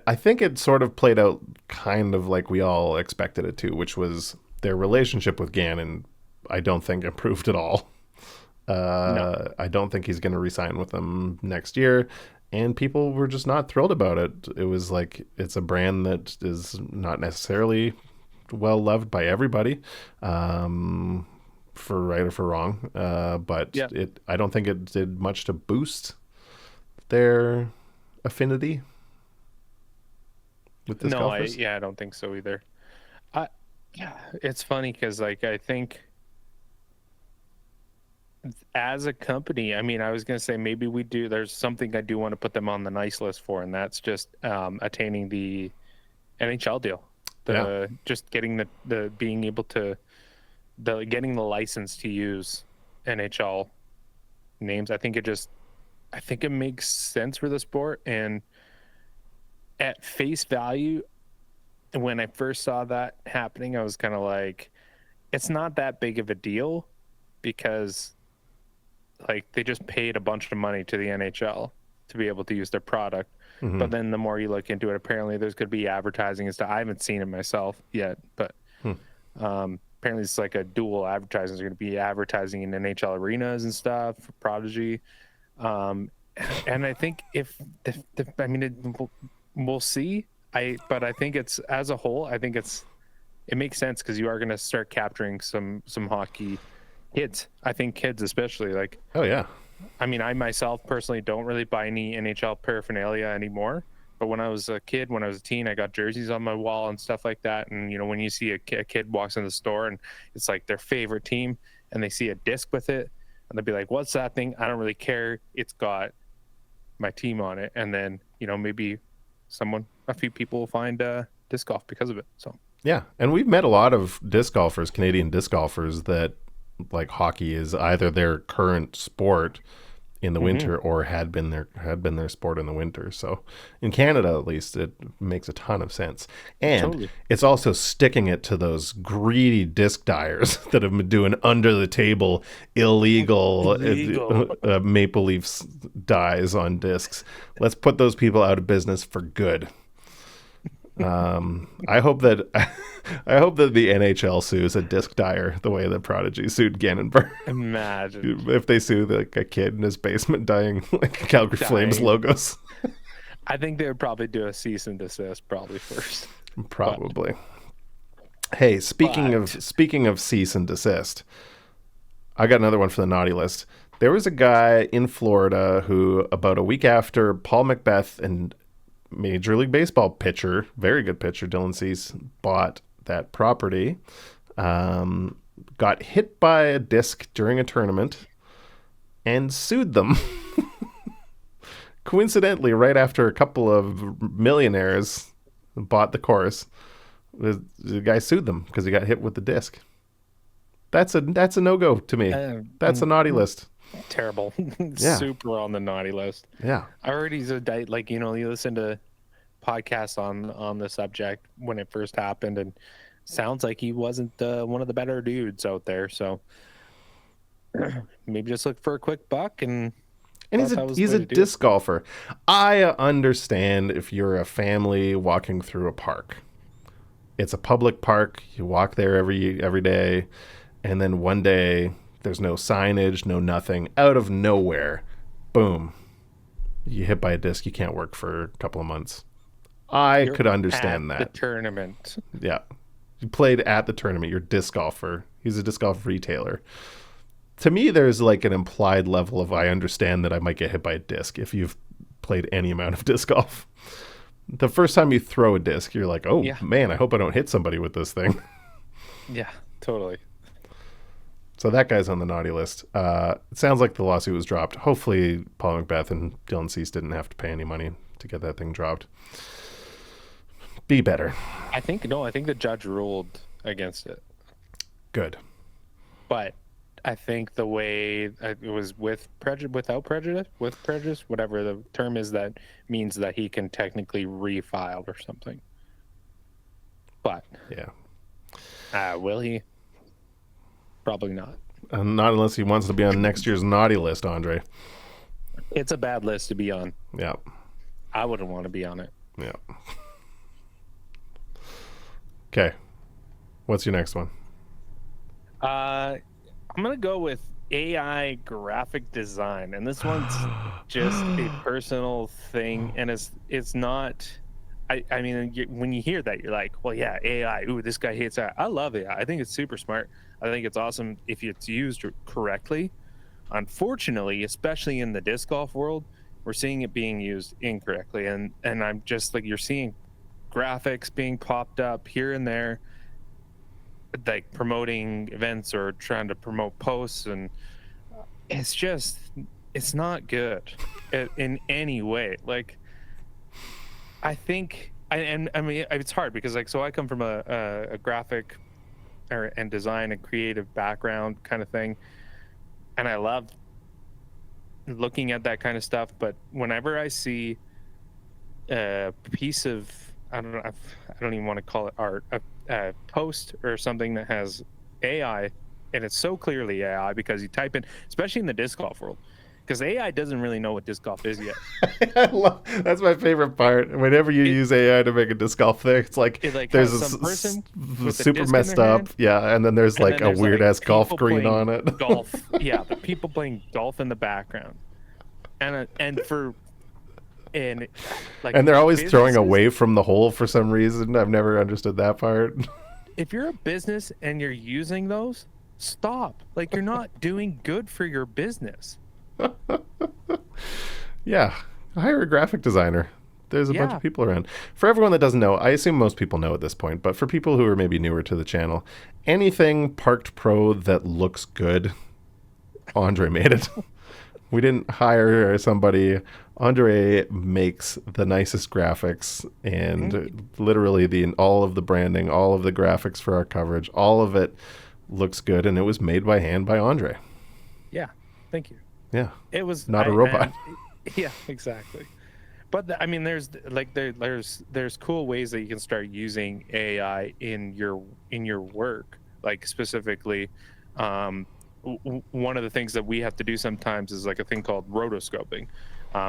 I think it sort of played out kind of like we all expected it to, which was their relationship with Gannon. I don't think improved at all. No. I don't think he's going to re-sign with them next year, and people were just not thrilled about it. It was like it's a brand that is not necessarily well loved by everybody. For right or for wrong, but I don't think it did much to boost their affinity with this golfers. I don't think so either. It's funny because like I think as a company, I mean, I was gonna say maybe there's something I do want to put them on the nice list for, and that's just attaining the NHL deal, just getting the being able to. Getting the license to use NHL names. I think it makes sense for the sport. And at face value, when I first saw that happening, I was kind of like, it's not that big of a deal because like they just paid a bunch of money to the NHL to be able to use their product. Mm-hmm. But then the more you look into it, apparently there's going to be advertising and stuff. I haven't seen it myself yet, but apparently it's like a dual advertising. They're going to be advertising in NHL arenas and stuff for Prodigy. And I think I mean, we'll see. But I think it's, as a whole, I think it makes sense, because you are going to start capturing some hockey kids. I think kids especially, like, Oh yeah. I mean, I myself personally don't really buy any NHL paraphernalia anymore. But when I was a kid, when I was a teen, I got jerseys on my wall and stuff like that. And, you know, when you see a kid walks in the store and it's like their favorite team and they see a disc with it, and they'll be like, what's that thing? I don't really care. It's got my team on it. And then, you know, maybe a few people will find disc golf because of it. So, Yeah. And we've met a lot of disc golfers, Canadian disc golfers, that like hockey is either their current sport in the winter or had been their sport in the winter. So in Canada, at least, it makes a ton of sense. And it's also sticking it to those greedy disc dyers that have been doing under the table illegal. Maple Leafs dyes on discs. Let's put those people out of business for good. I hope that the NHL sues a disc dyer the way that Prodigy sued Gannonburg. Imagine if they sue like a kid in his basement dyeing like Calgary Flames logos. I think they would probably do a cease and desist probably first. Probably. Hey, speaking of cease and desist, I got another one for the naughty list. There was a guy in Florida who, about a week after Paul Macbeth and Major League Baseball pitcher, very good pitcher, Dylan Cease, bought that property, got hit by a disc during a tournament and sued them. Coincidentally, right after a couple of millionaires bought the course, the guy sued them because he got hit with the disc. That's a no-go to me. That's a naughty list. Terrible. Yeah. Super on the naughty list. Yeah. I heard he's like, you know, you listen to podcasts on the subject when it first happened, and sounds like he wasn't one of the better dudes out there. So maybe just look for a quick buck, and he's a disc golfer. I understand if you're a family walking through a park. It's a public park. You walk there every day, and then one day there's no signage, no nothing. Out of nowhere, boom, you hit by a disc. You can't work for a couple of months. I could understand that. The tournament. Yeah. You played at the tournament. You're a disc golfer. He's a disc golf retailer. To me, there's like an implied level of I understand that I might get hit by a disc if you've played any amount of disc golf. The first time you throw a disc, you're like, oh, man, I hope I don't hit somebody with this thing. Yeah, totally. So that guy's on the naughty list. It sounds like the lawsuit was dropped. Hopefully Paul Macbeth and Dylan Cease didn't have to pay any money to get that thing dropped. Be better. I think the judge ruled against it. Good. But I think the way it was with prejudice, whatever the term is, that means that he can technically refile or something. But yeah, will he? Probably not. Not unless he wants to be on next year's naughty list, Andre. It's a bad list to be on. Yeah. I wouldn't want to be on it. Yeah. Okay. What's your next one? I'm going to go with AI graphic design. And this one's just a personal thing. And it's not... I mean, when you hear that, you're like, well, yeah, AI. Ooh, this guy hates AI. I love AI. I think it's super smart. I think it's awesome if it's used correctly. Unfortunately, especially in the disc golf world, we're seeing it being used incorrectly. And I'm just like, you're seeing graphics being popped up here and there, like promoting events or trying to promote posts. And it's not good in any way. Like, I think, and I mean, it's hard because like, so I come from a graphic and design and creative background kind of thing, and I love looking at that kind of stuff. But whenever I see a piece of, I don't even want to call it art, a post or something that has AI, and it's so clearly AI because you type in, especially in the disc golf world, because AI doesn't really know what disc golf is yet. That's my favorite part. Whenever you use AI to make a disc golf thing, it's like It, like, there's has a some person with a super disc in messed their up, hand, yeah, and then there's and like then a there's, weird ass golf people green playing on it. Golf, yeah, the people playing golf in the background, and like, And they're always throwing businesses, away from the hole for some reason. I've never understood that part. if you're a business and you're using those, stop. Like, you're not doing good for your business. Yeah, hire a graphic designer. There's a bunch Yeah. of people around. For everyone that doesn't know, I assume most people know at this point, but for people who are maybe newer to the channel, anything Parked Pro that looks good, Andre made it. We didn't hire somebody. Andre makes the nicest graphics, and literally all of the branding, all of the graphics for our coverage, all of it looks good, and it was made by hand by Andre. Yeah, thank you. Yeah, It was not a robot. Yeah, exactly. But I mean, there's cool ways that you can start using AI in your work. Like, specifically, one of the things that we have to do sometimes is like a thing called rotoscoping,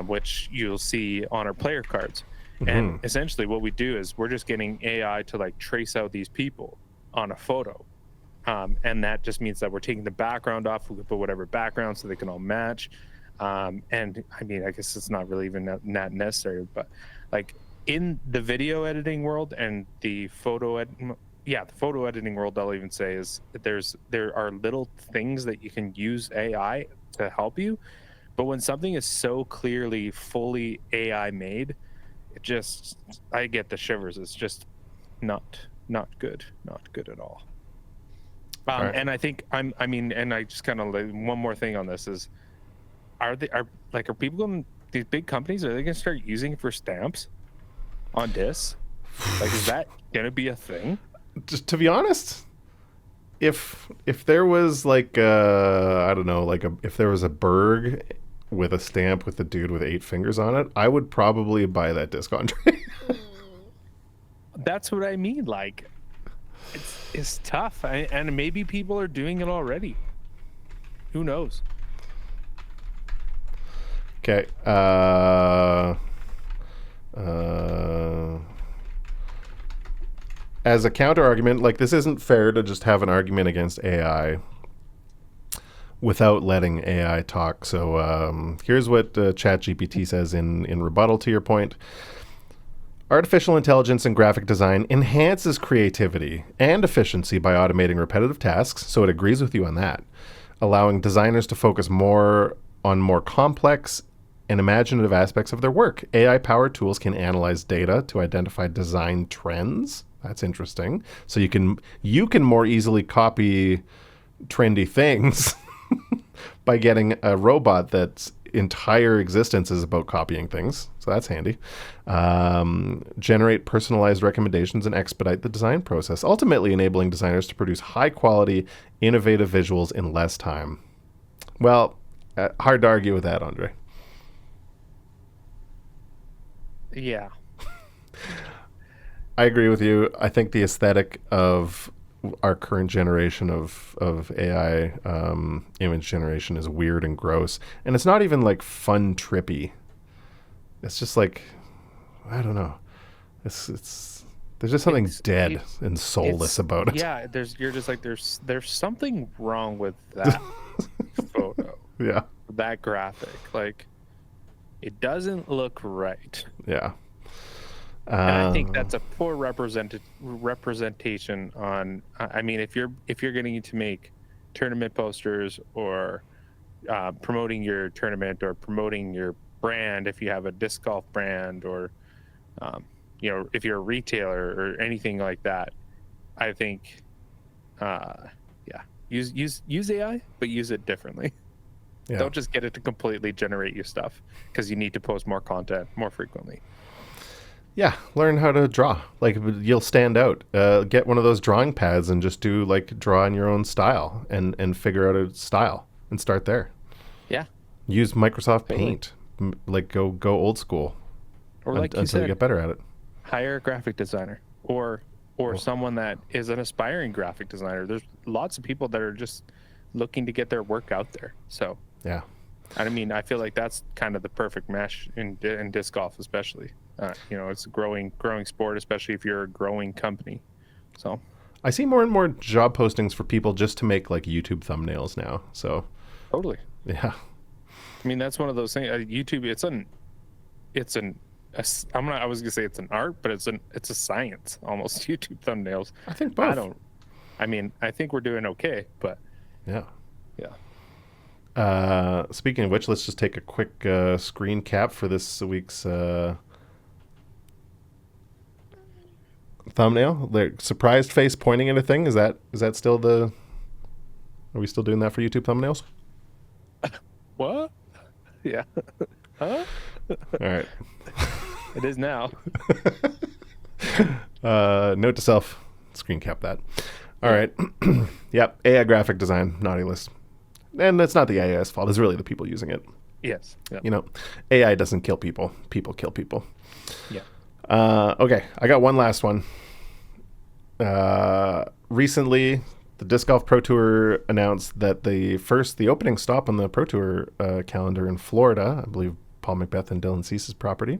which you'll see on our player cards. And essentially, what we do is we're just getting AI to like trace out these people on a photo. And that just means that we're taking the background off. We can put whatever background so they can all match. And I mean, I guess it's not really even that necessary, but like in the video editing world and the photo editing world, I'll even say is that there are little things that you can use AI to help you. But when something is so clearly fully AI made, I get the shivers. It's just not good at all. Right. And I think and I just kind of like one more thing on this is, are people going, these big companies, are they going to start using it for stamps on discs? Like, is that going to be a thing? Just to be honest, if there was like I don't know, like if there was a Berg with a stamp with the dude with 8 fingers on it, I would probably buy that disc, Andre. That's what I mean. Like, it's tough, and maybe people are doing it already. Who knows? Okay. As a counter argument, like, this isn't fair to just have an argument against AI without letting AI talk. So here's what ChatGPT says in rebuttal to your point. Artificial intelligence in graphic design enhances creativity and efficiency by automating repetitive tasks, so it agrees with you on that, allowing designers to focus more on more complex and imaginative aspects of their work. AI-powered tools can analyze data to identify design trends. That's interesting. So you can more easily copy trendy things by getting a robot that's entire existence is about copying things. So that's handy. Generate personalized recommendations and expedite the design process, ultimately enabling designers to produce high-quality, innovative visuals in less time. Well, hard to argue with that, Andre. Yeah. I agree with you. I think the aesthetic of our current generation of AI image generation is weird and gross. And it's not even like fun trippy. It's just like, I don't know. It's there's just something dead and soulless about it. Yeah, you're just like, there's something wrong with that photo. Yeah. That graphic. Like, it doesn't look right. Yeah. And I think that's a poor representation on. I mean, if you're getting to make tournament posters or promoting your tournament or promoting your brand, if you have a disc golf brand, or if you're a retailer or anything like that, I think, use AI, but use it differently. Yeah. Don't just get it to completely generate your stuff, because you need to post more content more frequently. Yeah, learn how to draw. Like, you'll stand out. Get one of those drawing pads and just draw in your own style and figure out a style and start there. Yeah. Use Microsoft Paint. Like, go old school. Or like until you get better at it. Hire a graphic designer or someone that is an aspiring graphic designer. There's lots of people that are just looking to get their work out there. So yeah. I mean, I feel like that's kind of the perfect mesh in disc golf, especially. It's a growing sport, especially if you're a growing company. So I see more and more job postings for people just to make like YouTube thumbnails now. So totally. yeah. I mean, that's one of those things. YouTube, I was gonna say it's an art, but it's a science almost. YouTube thumbnails. I think both. I think we're doing okay, but yeah. Yeah. Speaking of which, let's just take a quick screen cap for this week's thumbnail. The surprised face pointing at a thing. Is that still the? Are we still doing that for YouTube thumbnails? What? Yeah. Huh? All right. It is now. Note to self: screen cap that. All right. Yep. AI graphic design, naughty list. And that's not the AI's fault. It's really the people using it. Yes. Yep. AI doesn't kill people. People kill people. Yeah. Okay. I got one last one. Recently, the Disc Golf Pro Tour announced that the opening stop on the Pro Tour calendar in Florida, I believe Paul Macbeth and Dylan Cease's property,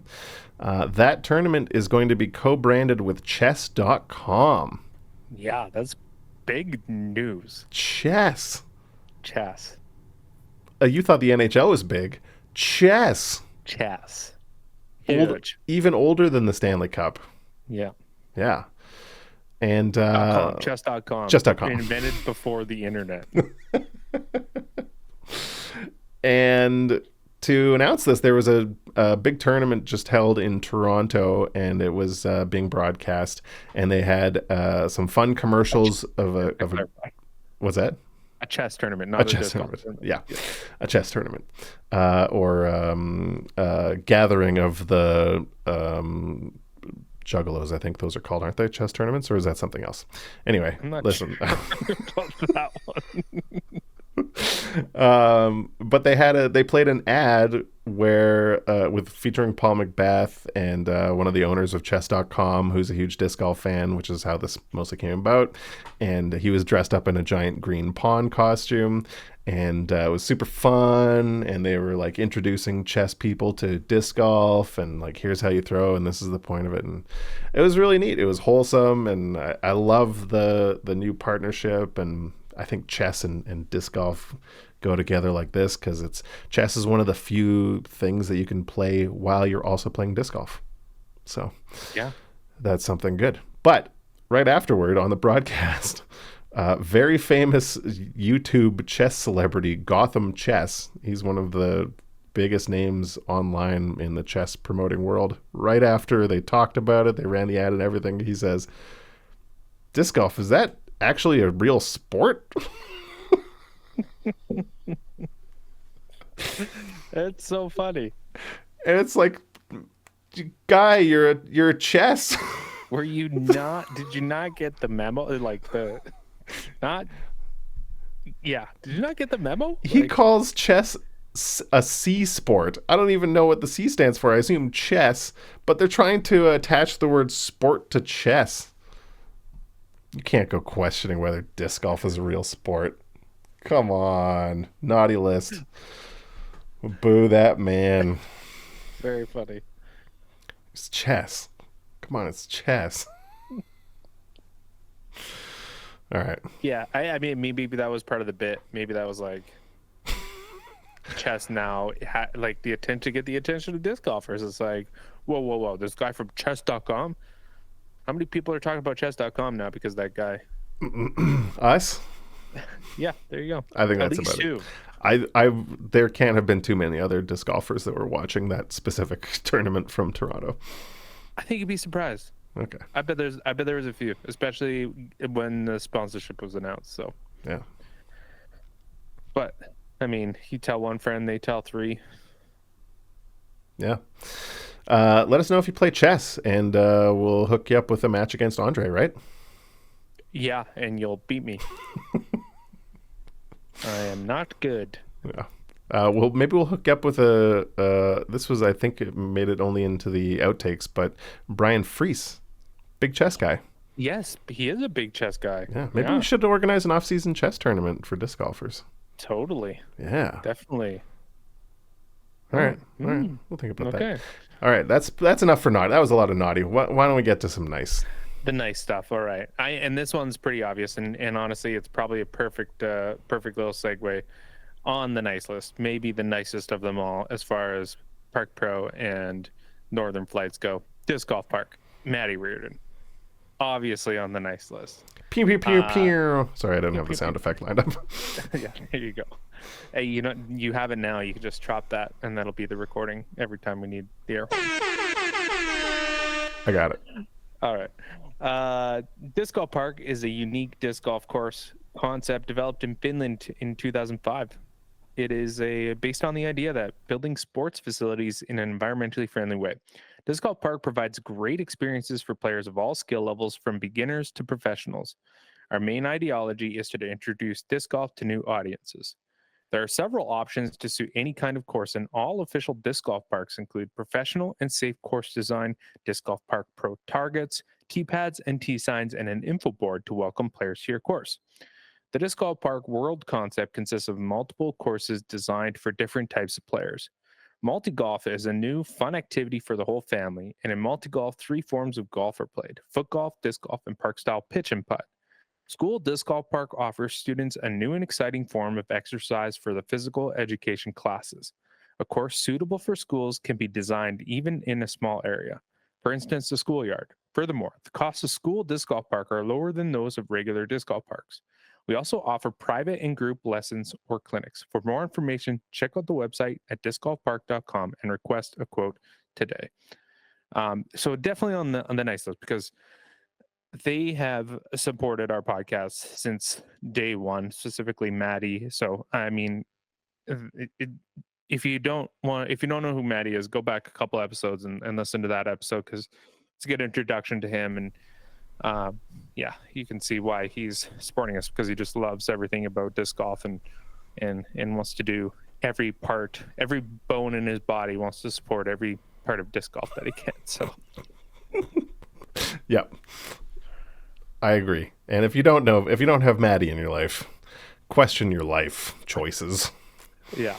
that tournament is going to be co-branded with chess.com. Yeah, that's big news. Chess. You thought the NHL was big. Chess. Huge. Even older than the Stanley Cup. Yeah. Yeah. And chess.com. Chess.com. Invented before the internet. And to announce this, there was a big tournament just held in Toronto, and it was being broadcast. And they had some fun commercials of a. What's that? A chess tournament, not a chess disc tournament. golf Yeah, a chess tournament, or gathering of the juggalos. I think those are called, aren't they? Chess tournaments, or is that something else? Anyway, I'm not listen. Sure about that one. But they played an ad where with featuring Paul Macbeth and one of the owners of chess.com, who's a huge disc golf fan, which is how this mostly came about. And he was dressed up in a giant green pawn costume, and it was super fun. And they were like introducing chess people to disc golf, and like, here's how you throw, and this is the point of it. And it was really neat. It was wholesome, and I love the new partnership. And I think chess and disc golf go together like this, because chess is one of the few things that you can play while you're also playing disc golf. So Yeah. That's something good. But right afterward on the broadcast, very famous YouTube chess celebrity, Gotham Chess. He's one of the biggest names online in the chess promoting world. Right after they talked about it, they ran the ad and everything, he says, disc golf, is that actually a real sport? It's so funny. And it's like, guy, you're a chess. Did you not get the memo? Did you not get the memo? He calls chess a C sport. I don't even know what the C stands for. I assume chess, but they're trying to attach the word sport to chess. You can't go questioning whether disc golf is a real sport. Come on. Naughty list. Boo that man. Very funny. It's chess. Come on, it's chess. All right. Yeah, I mean, maybe that was part of the bit. Maybe that was like chess now, like the attention to get the attention of disc golfers. It's like, whoa, this guy from chess.com. How many people are talking about chess.com now because of that guy? Us? Yeah, there you go. I think that's about it. There can't have been too many other disc golfers that were watching that specific tournament from Toronto. I think you'd be surprised. Okay. I bet there was a few, especially when the sponsorship was announced. So yeah. But I mean, you tell one friend, they tell three. Yeah. Let us know if you play chess, and we'll hook you up with a match against Andre, right? Yeah, and you'll beat me. I am not good. Yeah. Maybe we'll hook you up with this was, I think it made it only into the outtakes, but Brian Freese, big chess guy. Yes, he is a big chess guy. Yeah, maybe we should organize an off-season chess tournament for disc golfers. Totally. Yeah. Definitely. All right. We'll think about that. Okay. All right, that's enough for naughty. That was a lot of naughty. Why don't we get to some nice? The nice stuff. All right. And this one's pretty obvious, and honestly, it's probably a perfect little segue on the nice list. Maybe the nicest of them all as far as Park Pro and Northern Flights go. Disc Golf Park. Matty Reardon. Obviously on the nice list. Pew pew pew pew. Sorry, I don't have the sound effect lined up. Yeah, here you go. Hey, you have it now. You can just chop that, and that'll be the recording every time we need the air horn. I got it. All right. Disc Golf Park is a unique disc golf course concept developed in Finland in 2005. It is based on the idea that building sports facilities in an environmentally friendly way. Disc Golf Park provides great experiences for players of all skill levels, from beginners to professionals. Our main ideology is to introduce disc golf to new audiences. There are several options to suit any kind of course, and all official disc golf parks include professional and safe course design, Disc Golf Park Pro targets, tee pads and tee signs, and an info board to welcome players to your course. The Disc Golf Park World concept consists of multiple courses designed for different types of players. Multi-golf is a new, fun activity for the whole family, and in multi-golf, 3 forms of golf are played: foot golf, disc golf, and park-style pitch and putt. School Disc Golf Park offers students a new and exciting form of exercise for the physical education classes. A course suitable for schools can be designed even in a small area, for instance, the schoolyard. Furthermore, the costs of School Disc Golf Park are lower than those of regular disc golf parks. We also offer private and group lessons or clinics. For more information, check out the website at discgolfpark.com and request a quote today. So definitely on the nice list, because they have supported our podcast since day one, specifically Maddie. So I mean, if you don't know who Maddie is, go back a couple episodes and listen to that episode, because it's a good introduction to him. And yeah, you can see why he's supporting us, because he just loves everything about disc golf and wants to do every bone in his body, wants to support every part of disc golf that he can. So Yep. I agree. And if you don't have Maddie in your life, question your life choices. Yeah.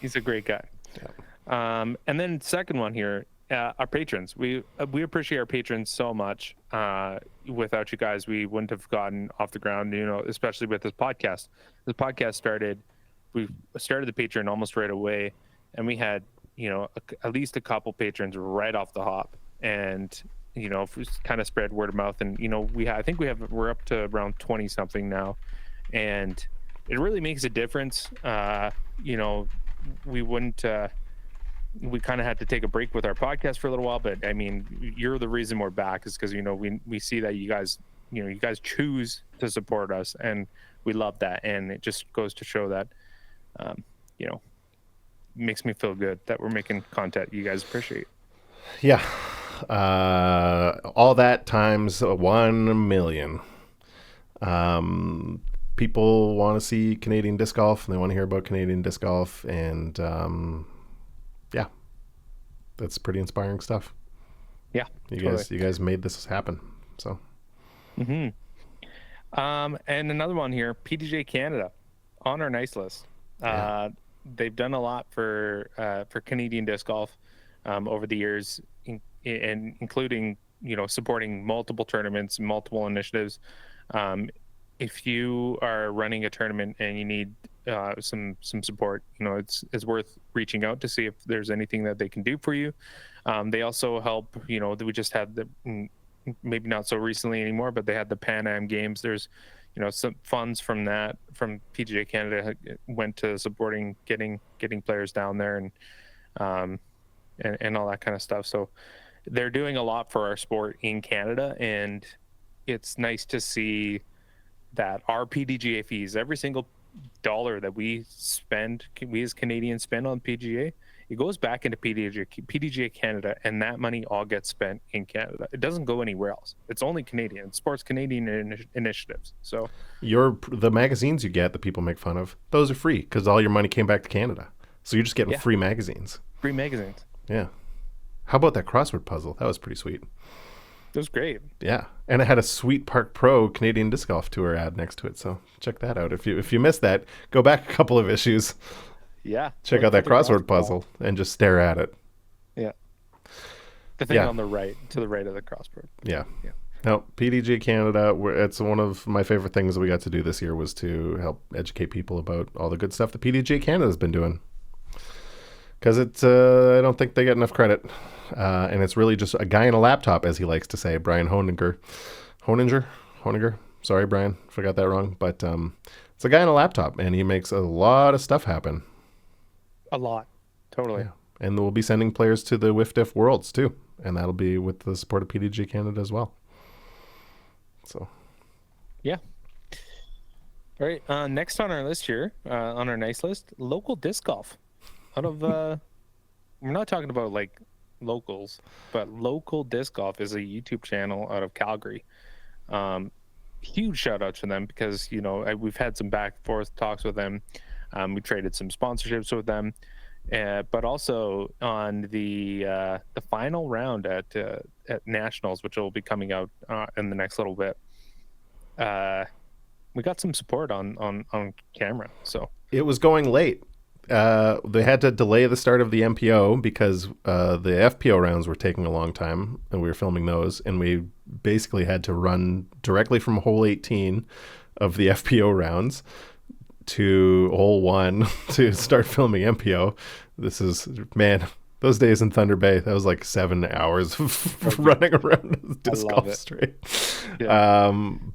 He's a great guy. Yeah. And then second one here, our patrons. We appreciate our patrons so much. Without you guys, we wouldn't have gotten off the ground, especially with this podcast. The podcast started, we started the Patreon almost right away, and we had, at least a couple patrons right off the hop. And, kind of spread word of mouth. And, we're up to around 20 something now. And it really makes a difference. We wouldn't, we kind of had to take a break with our podcast for a little while, but I mean, you're the reason we're back, is because, we see that you guys choose to support us, and we love that. And it just goes to show that, makes me feel good that we're making content you guys appreciate. Yeah. All that times 1 million. People want to see Canadian disc golf, and they want to hear about Canadian disc golf, and yeah, that's pretty inspiring stuff. Yeah, you guys made this happen. So, and another one here, PDJ Canada, on our nice list. Yeah. They've done a lot for Canadian disc golf over the years, and including supporting multiple tournaments, multiple initiatives. If you are running a tournament and you need some support, it's worth reaching out to see if there's anything that they can do for you. They also help. We just had maybe not so recently anymore, but they had the Pan Am Games. There's some funds from PGA Canada went to supporting getting players down there and all that kind of stuff. So they're doing a lot for our sport in Canada, and it's nice to see that our PDGA fees, every single dollar that we as Canadians spend on PGA, it goes back into PDGA Canada, and that money all gets spent in Canada. It doesn't go anywhere else. It's only Canadian. It supports Canadian initiatives. So the magazines you get that people make fun of, those are free because all your money came back to Canada. So you're just getting free magazines. Free magazines. Yeah. How about that crossword puzzle? That was pretty sweet. It was great. Yeah, and it had a sweet Park Pro Canadian Disc Golf Tour ad next to it. So check that out. If you missed that, go back a couple of issues. Yeah. Check Look out that for the crossword ball. puzzle and just stare at it. Yeah. The thing Yeah. on the right, to the right of the crossword. Yeah. Yeah. No, PDG Canada, it's one of my favorite things that we got to do this year was to help educate people about all the good stuff that PDG Canada's been doing. Because I don't think they get enough credit. And it's really just a guy in a laptop, as he likes to say, Brian Honinger. Sorry, Brian, if I got that wrong. But it's a guy in a laptop, and he makes a lot of stuff happen. A lot. Totally. Yeah. And we'll be sending players to the WIFDF Worlds, too. And that'll be with the support of PDG Canada as well. So, yeah. All right. Next on our list here, on our nice list, local disc golf. Out of, we're not talking about like locals, but local disc golf is a YouTube channel out of Calgary. Huge shout out to them because, you know, we've had some back and forth talks with them. We traded some sponsorships with them. But also on the final round at Nationals, which will be coming out in the next little bit, we got some support on camera. So it was going late. They had to delay the start of the MPO because the FPO rounds were taking a long time, and we were filming those, and we basically had to run directly from hole 18 of the FPO rounds to hole 1 to start filming MPO. This is, man, those days in Thunder Bay, that was like 7 hours of running around disc golf straight. Yeah.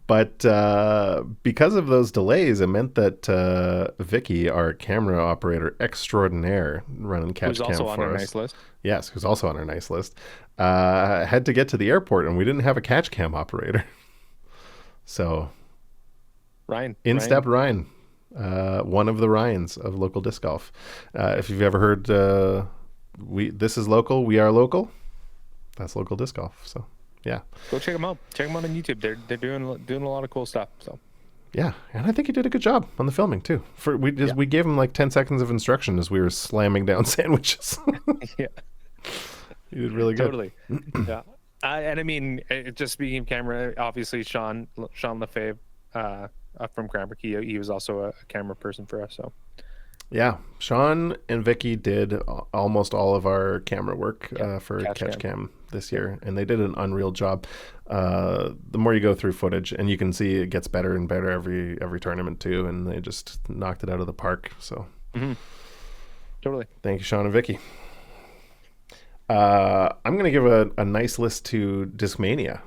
But because of those delays, it meant that Vicky, our camera operator extraordinaire, running catch who's cam also on for our us, nice list. yes, who's also on our nice list, had to get to the airport, and we didn't have a catch cam operator. So Ryan. stepped Ryan. One of the Ryans of local disc golf. If you've ever heard this is local, we are local, that's local disc golf. So yeah, Go check them out. Check them out on YouTube. They're doing a lot of cool stuff. So yeah, and I think he did a good job on the filming too. We gave him like 10 seconds of instruction as we were slamming down sandwiches. yeah, He did really good. totally. Yeah, and I mean, just speaking of camera, obviously Sean Lefebvre from Grammar Key, he was also a camera person for us. So Yeah, Sean and Vicky did almost all of our camera work for Catch Cam this year, and they did an unreal job. The more you go through footage, and you can see it gets better and better every tournament too, and they just knocked it out of the park. So totally. thank you, Sean and Vicky. I'm going to give a nice list to Discmania.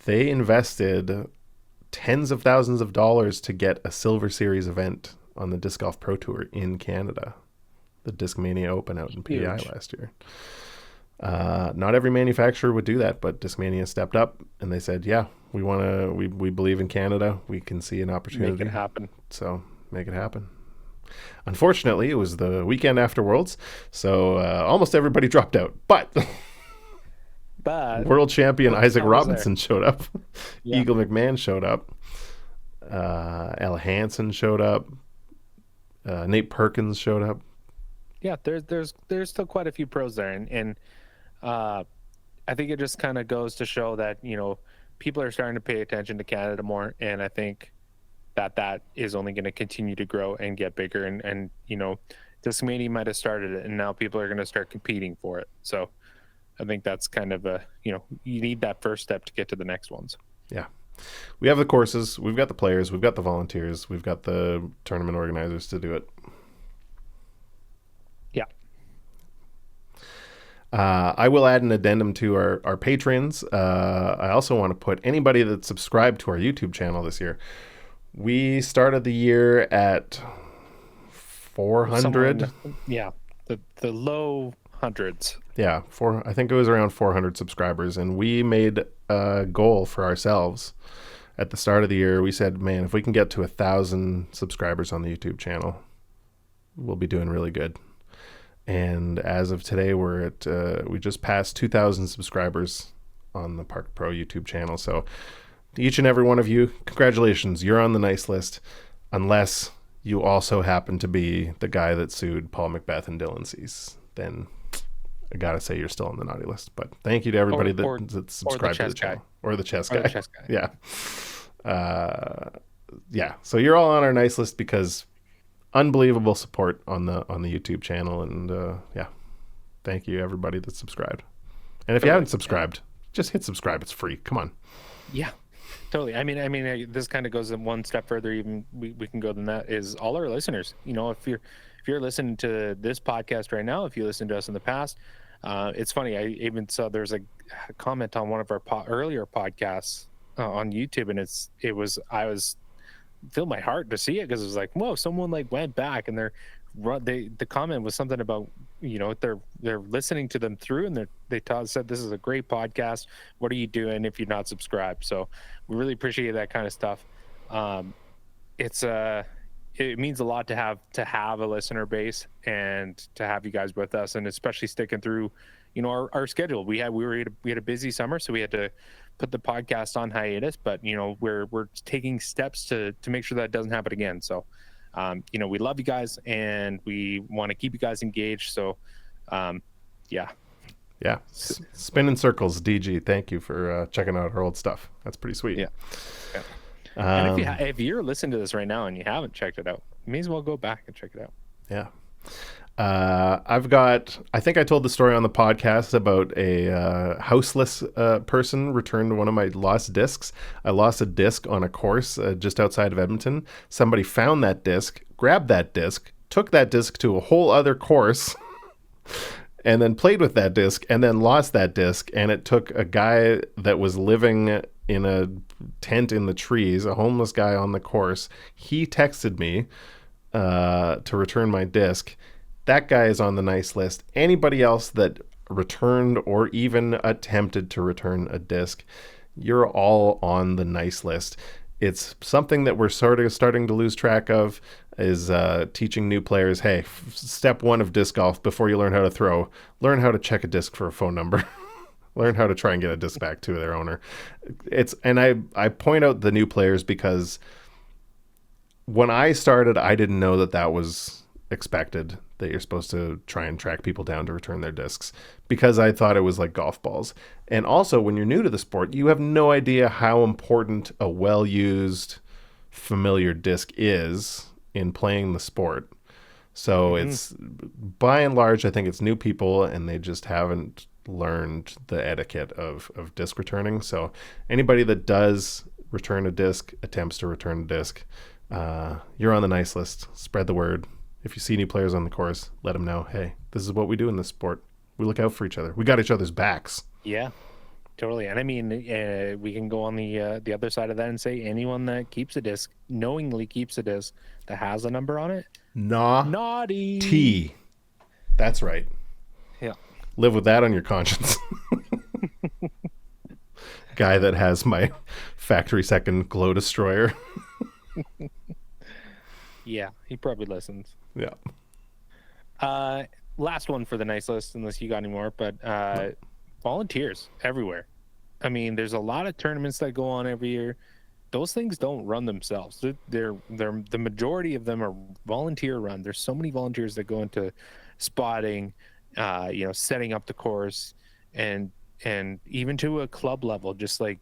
They invested tens of thousands of dollars to get a Silver Series event on the Disc Golf Pro Tour in Canada, the Discmania Open out in PEI last year. Not every manufacturer would do that, but Discmania stepped up and they said, "Yeah, we believe in Canada. We can see an opportunity. Make it happen." So make it happen." Unfortunately, it was the weekend after Worlds, so almost everybody dropped out. But world champion Isaac Robinson showed up. Yeah. Eagle McMahon showed up. Ella Hansen showed up. Nate Perkins showed up. Yeah, there's still quite a few pros there, and I think it just kind of goes to show that, you know, people are starting to pay attention to Canada more, and I think that is only going to continue to grow and get bigger, and you know, Discmania might have started it, and now people are going to start competing for it. So I think that's kind of you need that first step to get to the next ones. Yeah. We have the courses, we've got the players, we've got the volunteers, we've got the tournament organizers to do it. Yeah. I will add an addendum to our patrons. I also want to put anybody that subscribed to our YouTube channel this year. We started the year at 400. Yeah, the low hundreds. Yeah, I think it was around 400 subscribers, and we made a goal for ourselves at the start of the year. We said, man, if we can get to 1,000 subscribers on the YouTube channel, we'll be doing really good. And as of today, we're at we just passed 2,000 subscribers on the Park Pro YouTube channel. So each and every one of you, congratulations, you're on the nice list, unless you also happen to be the guy that sued Paul Macbeth and Dylan Cease. Then I gotta say you're still on the naughty list. But thank you to everybody that subscribed to the channel. Or the chess guy. Yeah. Yeah. So you're all on our nice list because unbelievable support on the YouTube channel, and yeah, thank you everybody that's subscribed. And if you haven't subscribed, just hit subscribe. It's free. Come on. Yeah, totally. I mean, this kind of goes one step further. Even we can go than that. Is all our listeners. You know, if you're listening to this podcast right now, if you listened to us in the past, it's funny. I even saw there's a comment on one of our earlier podcasts on YouTube, and I was filled my heart to see it, because it was like, whoa, someone like went back and the comment was something about, you know, they're listening to them through, and said this is a great podcast. What are you doing if you're not subscribed? So we really appreciate that kind of stuff. It means a lot to have a listener base and to have you guys with us, and especially sticking through, you know, our schedule. We had a busy summer, so we had to put the podcast on hiatus, but you know, we're taking steps to make sure that doesn't happen again. So you know, we love you guys and we want to keep you guys engaged. So yeah. Spin in circles, DG. Thank you for checking out our old stuff. That's pretty sweet. Yeah. And if you're listening to this right now and you haven't checked it out, you may as well go back and check it out. Yeah. I think I told the story on the podcast about a houseless person returned one of my lost discs. I lost a disc on a course just outside of Edmonton. Somebody found that disc, grabbed that disc, took that disc to a whole other course, and then played with that disc, and then lost that disc. And it took a guy that was living in a tent in the trees, a homeless guy on the course. He texted me to return my disc. That guy is on the nice list. Anybody else that returned or even attempted to return a disc, you're all on the nice list. It's something that we're sort of starting to lose track of, is teaching new players, hey, step one of disc golf, before you learn how to throw, learn how to check a disc for a phone number. Learn how to try and get a disc back to their owner. I point out the new players because when I started, I didn't know that was expected, that you're supposed to try and track people down to return their discs, because I thought it was like golf balls. And also, when you're new to the sport, you have no idea how important a well-used, familiar disc is in playing the sport. So it's, by and large, I think it's new people, and they just haven't learned the etiquette of disc returning. So anybody that does return a disc, attempts to return a disc, you're on the nice list. Spread the word. If you see new players on the course, let them know, hey, this is what we do in this sport. We look out for each other. We got each other's backs. Yeah, totally. And I mean, we can go on the other side of that and say anyone that knowingly keeps a disc that has a number on it, naughty. T. That's right. Yeah. Live with that on your conscience. Guy that has my factory second glow destroyer. Yeah, he probably listens. Yeah. Last one for the nice list, unless you got any more, but volunteers everywhere. I mean, there's a lot of tournaments that go on every year. Those things don't run themselves. They're the majority of them are volunteer run. There's so many volunteers that go into spotting, you know, setting up the course, and even to a club level, just like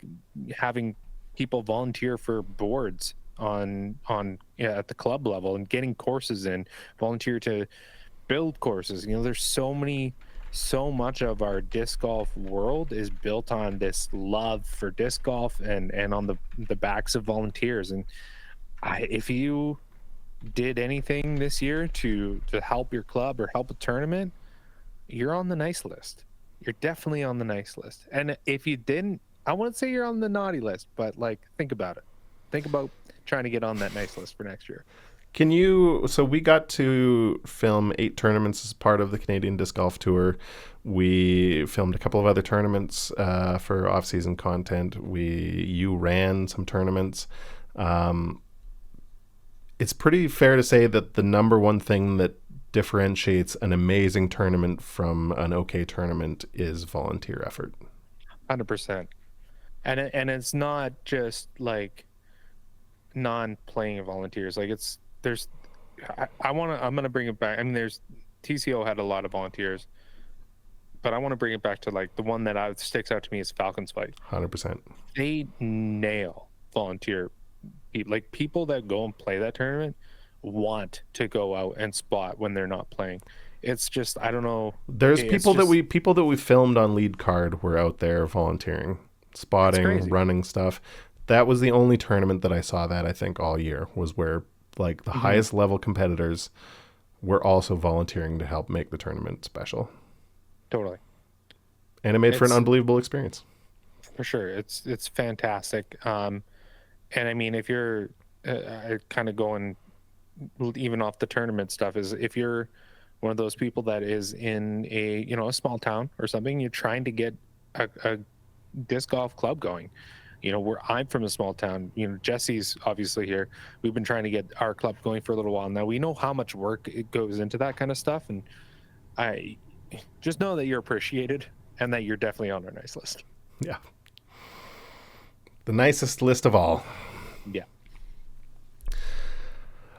having people volunteer for boards at the club level, and getting courses in, volunteer to build courses. You know, there's so much of our disc golf world is built on this love for disc golf and on the backs of volunteers. And if you did anything this year to help your club or help a tournament, you're on the nice list. You're definitely on the nice list. And if you didn't, I wouldn't say you're on the naughty list, but like, think about it. Think about trying to get on that nice list for next year. So we got to film 8 tournaments as part of the Canadian Disc Golf Tour. We filmed a couple of other tournaments for off-season content. You ran some tournaments. It's pretty fair to say that the number one thing that differentiates an amazing tournament from an okay tournament is volunteer effort. 100%. And it's not just like non-playing volunteers. Like I'm gonna bring it back. I mean, TCO had a lot of volunteers, but I want to bring it back to like the one that sticks out to me is Falcons Fight. 100%. They nail volunteer people. Like, people that go and play that tournament want to go out and spot when they're not playing. It's just, I don't know. There's It's people just- that we filmed on Lead Card were out there volunteering, spotting, crazy. running stuff. That was the only tournament that I saw that I think all year was where like the highest level competitors were also volunteering to help make the tournament special. Totally. And it made for an It's- unbelievable experience. For sure. It's fantastic. And I mean, if you're kind of going even off the tournament stuff, is if you're one of those people that is in a, a small town or something, you're trying to get a disc golf club going. Where I'm from a small town, Jesse's obviously here. We've been trying to get our club going for a little while now. We know how much work it goes into that kind of stuff. And I just know that you're appreciated and that you're definitely on our nice list. Yeah. The nicest list of all. Yeah.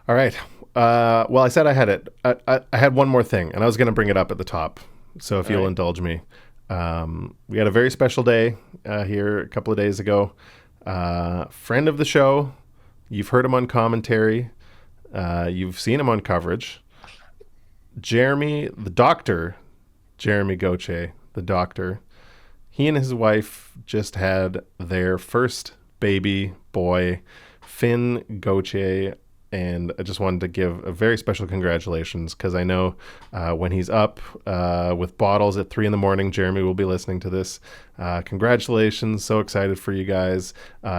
All right. Well, I said I had it. I had one more thing, and I was going to bring it up at the top. So if All you'll right. indulge me. We had a very special day here a couple of days ago. Friend of the show. You've heard him on commentary. You've seen him on coverage. Jeremy, the doctor, Jeremy Gauthier, the doctor. He and his wife just had their first baby boy, Finn Gauthier, and I just wanted to give a very special congratulations because I know when he's up with bottles at 3 a.m, Jeremy will be listening to this. Congratulations. So excited for you guys.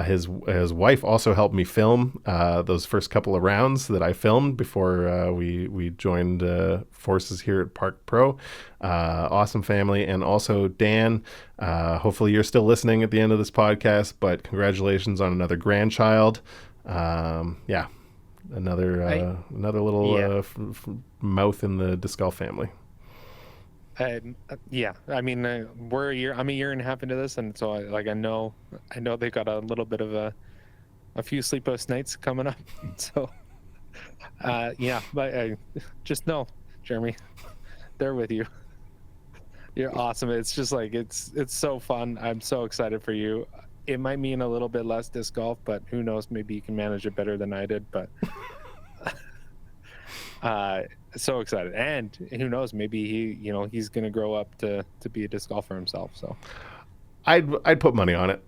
His wife also helped me film those first couple of rounds that I filmed before we joined forces here at Park Pro. Awesome family. And also Dan, hopefully you're still listening at the end of this podcast, but congratulations on another grandchild. Yeah. Another little mouth in the disc golf family. Yeah, I mean, I'm a year and a half into this, and so I know they got a little bit of a few sleepless nights coming up. So, yeah, but I just know, Jeremy, they're with you. You're awesome. It's just like it's so fun. I'm so excited for you. It might mean a little bit less disc golf, but who knows? Maybe you can manage it better than I did. But so excited, and who knows? Maybe he's gonna grow up to be a disc golfer himself. So I'd put money on it.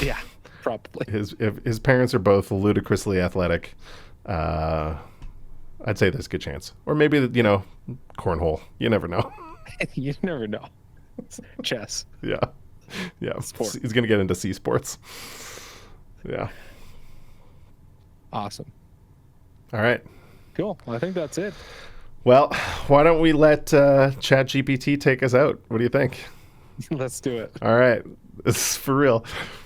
yeah, probably. His parents are both ludicrously athletic. I'd say there's a good chance, or maybe cornhole. You never know. You never know. Chess. Yeah. Yeah, Sport. He's going to get into C sports. Yeah. Awesome. All right. Cool. Well, I think that's it. Well, why don't we let ChatGPT take us out? What do you think? Let's do it. All right. This is for real.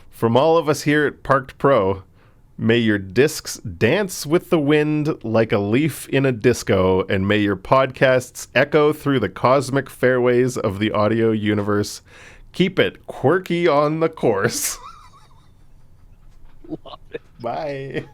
From all of us here at Parked Pro, may your discs dance with the wind like a leaf in a disco, and may your podcasts echo through the cosmic fairways of the audio universe. Keep it quirky on the course. Love it. Bye.